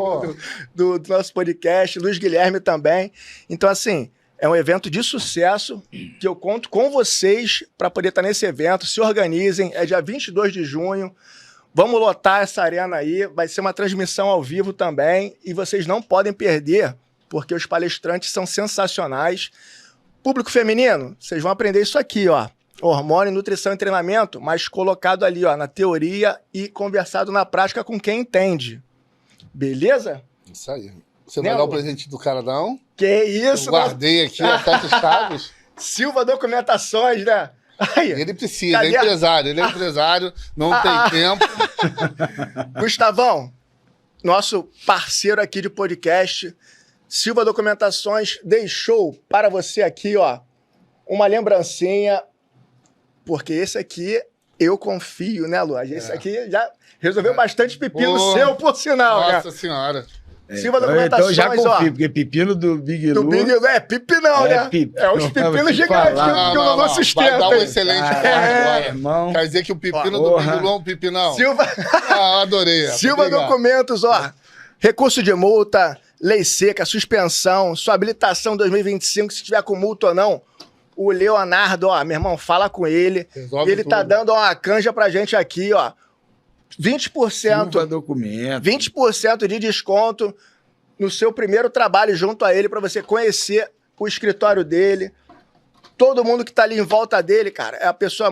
do nosso podcast, Luiz Guilherme também. Então, assim, é um evento de sucesso que eu conto com vocês para poder estar nesse evento. Se organizem, é dia 22 de junho. Vamos lotar essa arena aí, vai ser uma transmissão ao vivo também e vocês não podem perder porque os palestrantes são sensacionais. Público feminino, vocês vão aprender isso aqui, ó. Hormônio, nutrição e treinamento, mas colocado ali, ó, na teoria e conversado na prática com quem entende. Beleza? Isso aí. Você vai dar o presente do cara, não? Que isso, eu guardei aqui, até os chaves. Silva Documentações, né? Aí, ele precisa, é empresário, não tem tempo. Gustavão, nosso parceiro aqui de podcast, Silva Documentações deixou para você aqui, ó, uma lembrancinha, porque esse aqui eu confio, né, Lu? Esse aqui já resolveu bastante pepino seu, por sinal, né? Nossa Senhora. Silva Documentações, então já confio, porque pepino do Big Lu... Do Big Lu é pepinão, né? É os pepinos gigantes que o Lulu sustenta. Vai dar um excelente agora. Irmão. Quer dizer que o pepino do Big Lu é um pepinão? Silva... adorei. Silva obrigado. Documentos, ó. Recurso de multa, lei seca, suspensão, sua habilitação 2025, se tiver com multa ou não. O Leonardo, ó, meu irmão, fala com ele. Resolve ele tudo. Tá dando uma canja pra gente aqui, ó. 20%, Silva Documento. 20% de desconto no seu primeiro trabalho junto a ele para você conhecer o escritório dele. Todo mundo que tá ali em volta dele, cara, é a pessoa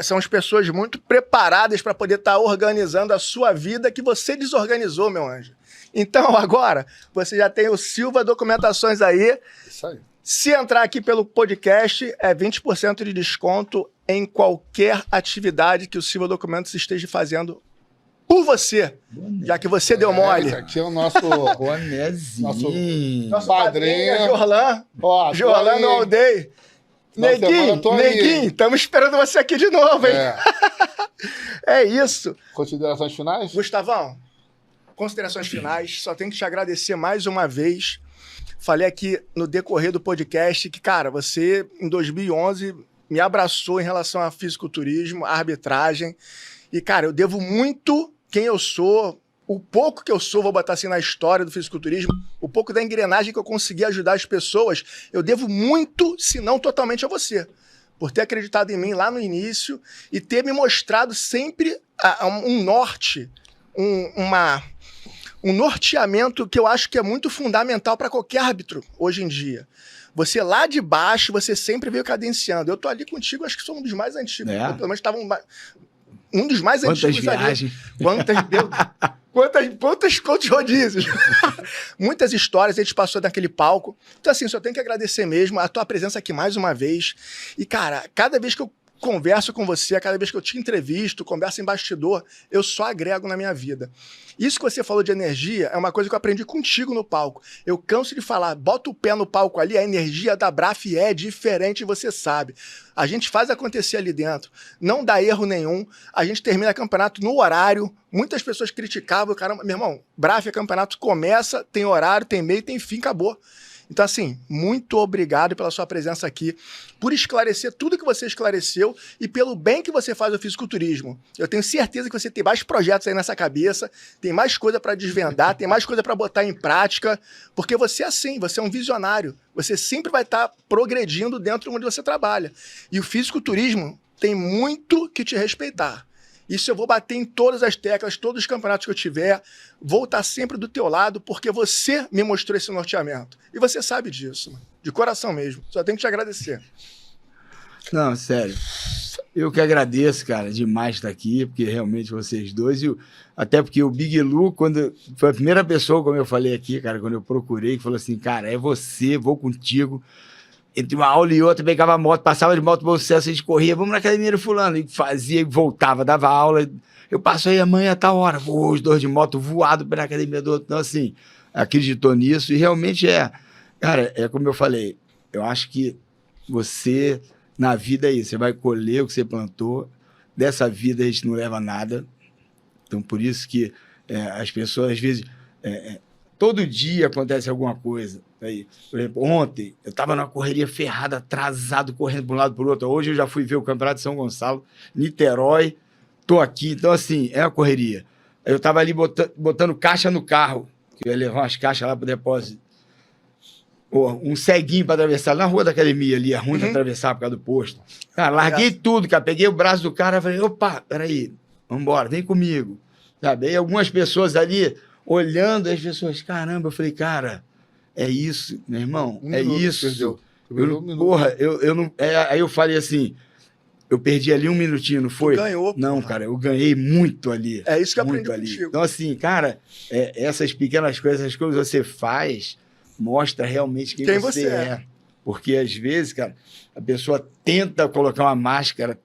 são as pessoas muito preparadas para poder estar organizando a sua vida que você desorganizou, meu anjo. Então, agora, você já tem o Silva Documentações aí. Isso aí. Se entrar aqui pelo podcast, é 20% de desconto em qualquer atividade que o Silva Documentos esteja fazendo por você, já que você deu mole. Esse aqui é o nosso bonezinho. Nosso padrinho, Jorlan. Ó, Jorlan do Aldeia. Neguinho, estamos esperando você aqui de novo, hein? É isso. Considerações finais? Gustavão, considerações finais. Só tenho que te agradecer mais uma vez. Falei aqui no decorrer do podcast que, cara, você, em 2011, me abraçou em relação a fisiculturismo, a arbitragem. E, cara, eu devo muito quem eu sou, o pouco que eu sou, vou botar assim na história do fisiculturismo, o pouco da engrenagem que eu consegui ajudar as pessoas, eu devo muito, se não totalmente, a você. Por ter acreditado em mim lá no início e ter me mostrado sempre um norte, um norteamento que eu acho que é muito fundamental para qualquer árbitro hoje em dia. Você lá de baixo, você sempre veio cadenciando. Eu tô ali contigo, acho que sou um dos mais antigos. Pelo menos estava um dos mais antigos viagens. Ali. Quantos rodízios? Muitas histórias, a gente passou daquele palco. Então, assim, só tenho que agradecer mesmo a tua presença aqui mais uma vez. E, cara, cada vez que eu converso com você, cada vez que eu te entrevisto, converso em bastidor, eu só agrego na minha vida. Isso que você falou de energia é uma coisa que eu aprendi contigo no palco. Eu canso de falar, bota o pé no palco ali, a energia da BRAF é diferente, você sabe. A gente faz acontecer ali dentro, não dá erro nenhum, a gente termina campeonato no horário, muitas pessoas criticavam, caramba, meu irmão, BRAF é campeonato, começa, tem horário, tem meio, tem fim, acabou. Então, assim, muito obrigado pela sua presença aqui, por esclarecer tudo que você esclareceu e pelo bem que você faz ao fisiculturismo. Eu tenho certeza que você tem mais projetos aí nessa cabeça, tem mais coisa para desvendar, tem mais coisa para botar em prática, porque você é assim, você é um visionário. Você sempre vai estar progredindo dentro onde você trabalha. E o fisiculturismo tem muito que te respeitar. Isso eu vou bater em todas as teclas, todos os campeonatos que eu tiver, vou estar sempre do teu lado, porque você me mostrou esse norteamento. E você sabe disso, mano. De coração mesmo. Só tenho que te agradecer. Não, sério. Eu que agradeço, cara, demais estar aqui, porque realmente vocês dois, até porque o Big Lu, quando foi a primeira pessoa, como eu falei aqui, cara, quando eu procurei, que falou assim, cara, é você, vou contigo. Entre uma aula e outra, pegava a moto, passava de moto, bom sucesso, a gente corria, vamos na academia do fulano, e fazia, e voltava, dava aula, eu passo aí amanhã a tal hora, os dois de moto voado pela academia do outro, então assim, acreditou nisso, e realmente cara, é como eu falei, eu acho que você, na vida é isso, você vai colher o que você plantou, dessa vida a gente não leva nada, então por isso que as pessoas, às vezes, todo dia acontece alguma coisa. Aí, por exemplo, ontem eu estava numa correria ferrada, atrasado, correndo para um lado e para o outro. Hoje eu já fui ver o Campeonato de São Gonçalo, Niterói, tô aqui. Então, assim, é uma correria. Eu estava ali botando caixa no carro, que eu ia levar umas caixas lá para o depósito. Um ceguinho para atravessar na rua da academia ali, é ruim de atravessar por causa do posto. Cara, larguei tudo, cara. Peguei o braço do cara e falei, opa, peraí, vambora, vem comigo. Sabe? Aí algumas pessoas ali olhando, as pessoas, caramba, eu falei, cara, É isso, meu irmão. Um é minuto isso. perdeu. Eu não. Aí eu falei assim. Eu perdi ali um minutinho, não foi? Tu ganhou. Não, porra. cara, eu ganhei muito ali. É isso que eu muito aprendi contigo. Então, assim, cara, essas pequenas coisas, essas coisas que você faz, mostra realmente quem você é. Porque, às vezes, cara, a pessoa tenta colocar uma máscara,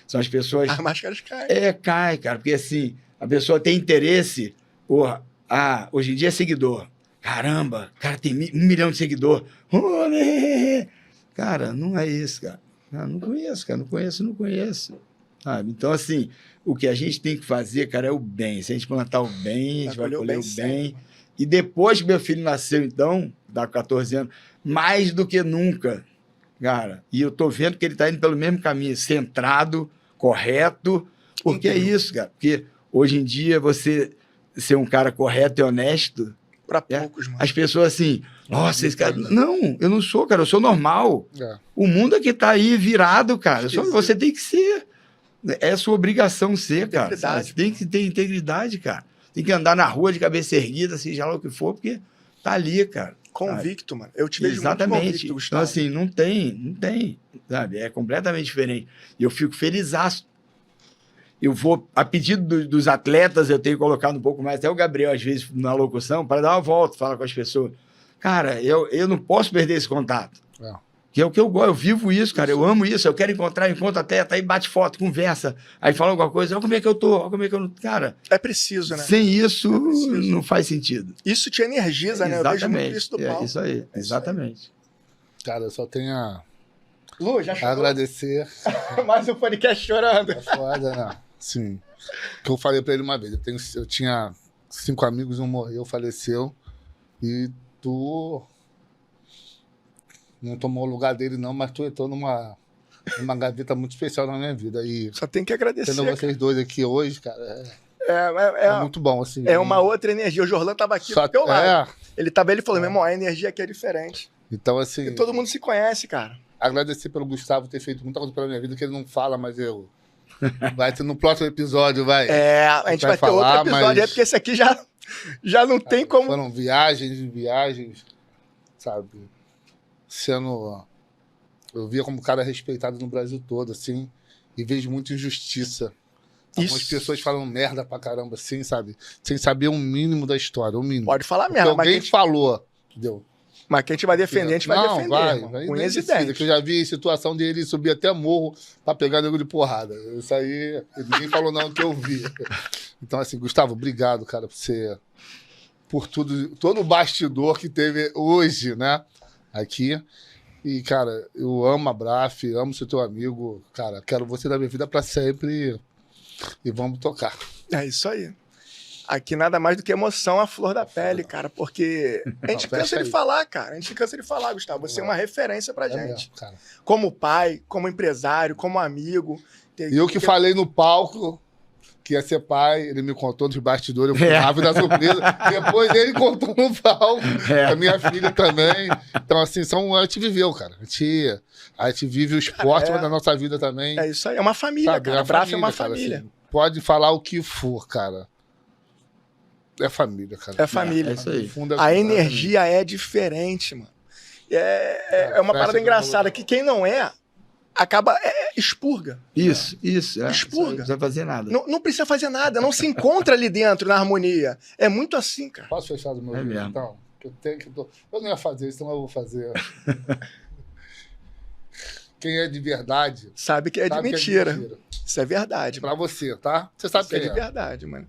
são as pessoas... As máscaras caem. Cai, cara, porque, assim, a pessoa tem interesse, porra, hoje em dia é seguidor. Caramba, cara, tem 1 milhão de seguidor. Cara, não é isso, cara. Não conheço, cara, não conheço. Sabe? Então, assim, o que a gente tem que fazer, cara, é o bem. Se a gente plantar o bem, a gente vai colher o bem. E depois que meu filho nasceu, então, dá 14 anos, mais do que nunca, cara, e eu tô vendo que ele tá indo pelo mesmo caminho, centrado, correto, porque é isso, cara. Porque hoje em dia, você ser um cara correto e honesto, pra poucos, mano. as pessoas assim, nossa, esse cara... Não, eu não sou, cara, eu sou normal. O mundo é que tá aí virado, cara. Você tem que ser. É a sua obrigação ser, cara. Você tem que ter integridade, cara. Tem que andar na rua de cabeça erguida, seja lá o que for, porque tá ali, cara. Convicto, mano. Eu te vejo exatamente. Muito convicto, Gustavo. Então, assim, não tem, sabe? É completamente diferente. E eu fico felizaço. Eu vou, a pedido dos atletas, eu tenho colocado um pouco mais, até o Gabriel, às vezes, na locução, para dar uma volta, falar com as pessoas. Cara, eu não posso perder esse contato. Que é o que eu gosto, eu vivo isso, cara, eu amo isso, eu quero encontro até, aí bate foto, conversa, aí fala alguma coisa, olha como é que eu tô, olha como é que eu não... Cara... É preciso, né? Sem isso, não faz sentido. Isso te energiza, né? Exatamente. Eu vejo muito isso do palco. Isso aí, exatamente. Cara, eu só tenho a Lu, já chorou? agradecer. Mais um podcast chorando. É foda, né? Sim. Que eu falei pra ele uma vez, eu tinha 5 amigos, um morreu, faleceu, e tu não tomou o lugar dele não, mas tu entrou numa gaveta muito especial na minha vida. E só tem que agradecer. tendo vocês dois aqui hoje, cara, é muito bom, assim. É uma outra energia. O Jorlan tava aqui do teu lado. Ele falou, meu irmão, a energia aqui é diferente. Então, assim... E todo mundo se conhece, cara. Agradecer pelo Gustavo ter feito muita coisa pela minha vida, que ele não fala, mas eu... Vai ter no próximo episódio, vai. A gente vai ter outro episódio, porque esse aqui já não tem como... Foram viagens, sabe? Eu via como cara respeitado no Brasil todo, assim, e vejo muita injustiça. Algumas pessoas falam merda pra caramba, assim, sabe? Sem saber o mínimo da história, o mínimo. Pode falar merda, mas alguém falou, entendeu? Mas quem a gente vai defender, a gente vai defender. Vai unhas e dentes. Que eu já vi situação dele subir até morro pra pegar nego de porrada. Isso aí, ninguém falou não que eu vi. Então, assim, Gustavo, obrigado, cara, por tudo, todo o bastidor que teve hoje, né, aqui. E, cara, eu amo a Braf, amo ser teu amigo, cara, quero você na minha vida pra sempre e vamos tocar. É isso aí. Aqui nada mais do que emoção à flor da pele, cara, porque a gente cansa de falar, cara. A gente cansa de falar, Gustavo. Você é uma referência pra gente. Mesmo, como pai, como empresário, como amigo. E eu que falei no palco que ia ser pai, ele me contou nos bastidores, eu fui rápido da surpresa. Depois ele contou no palco, a minha filha também. Então, assim, a gente viveu, cara. A gente vive o esporte, mas na nossa vida também. É isso aí, é uma família, cara. A Braf é uma família. Assim, pode falar o que for, cara. É família, cara. É família. É isso aí. A energia é diferente, mano. É uma parada engraçada que quem não acaba expurga. Isso. Expurga. Não precisa fazer nada. Não precisa fazer nada, não se encontra ali dentro na harmonia. É muito assim, cara. Posso fechar do meu vídeo, então? Eu não ia fazer isso, então eu vou fazer. Quem é de verdade... Sabe que é de mentira. Isso é verdade. Pra você, tá? Você sabe que é de verdade, mano.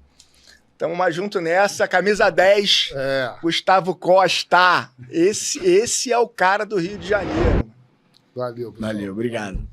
Tamo mais junto nessa, camisa 10, Gustavo Costa. Esse é o cara do Rio de Janeiro. Valeu, pessoal. Valeu, obrigado.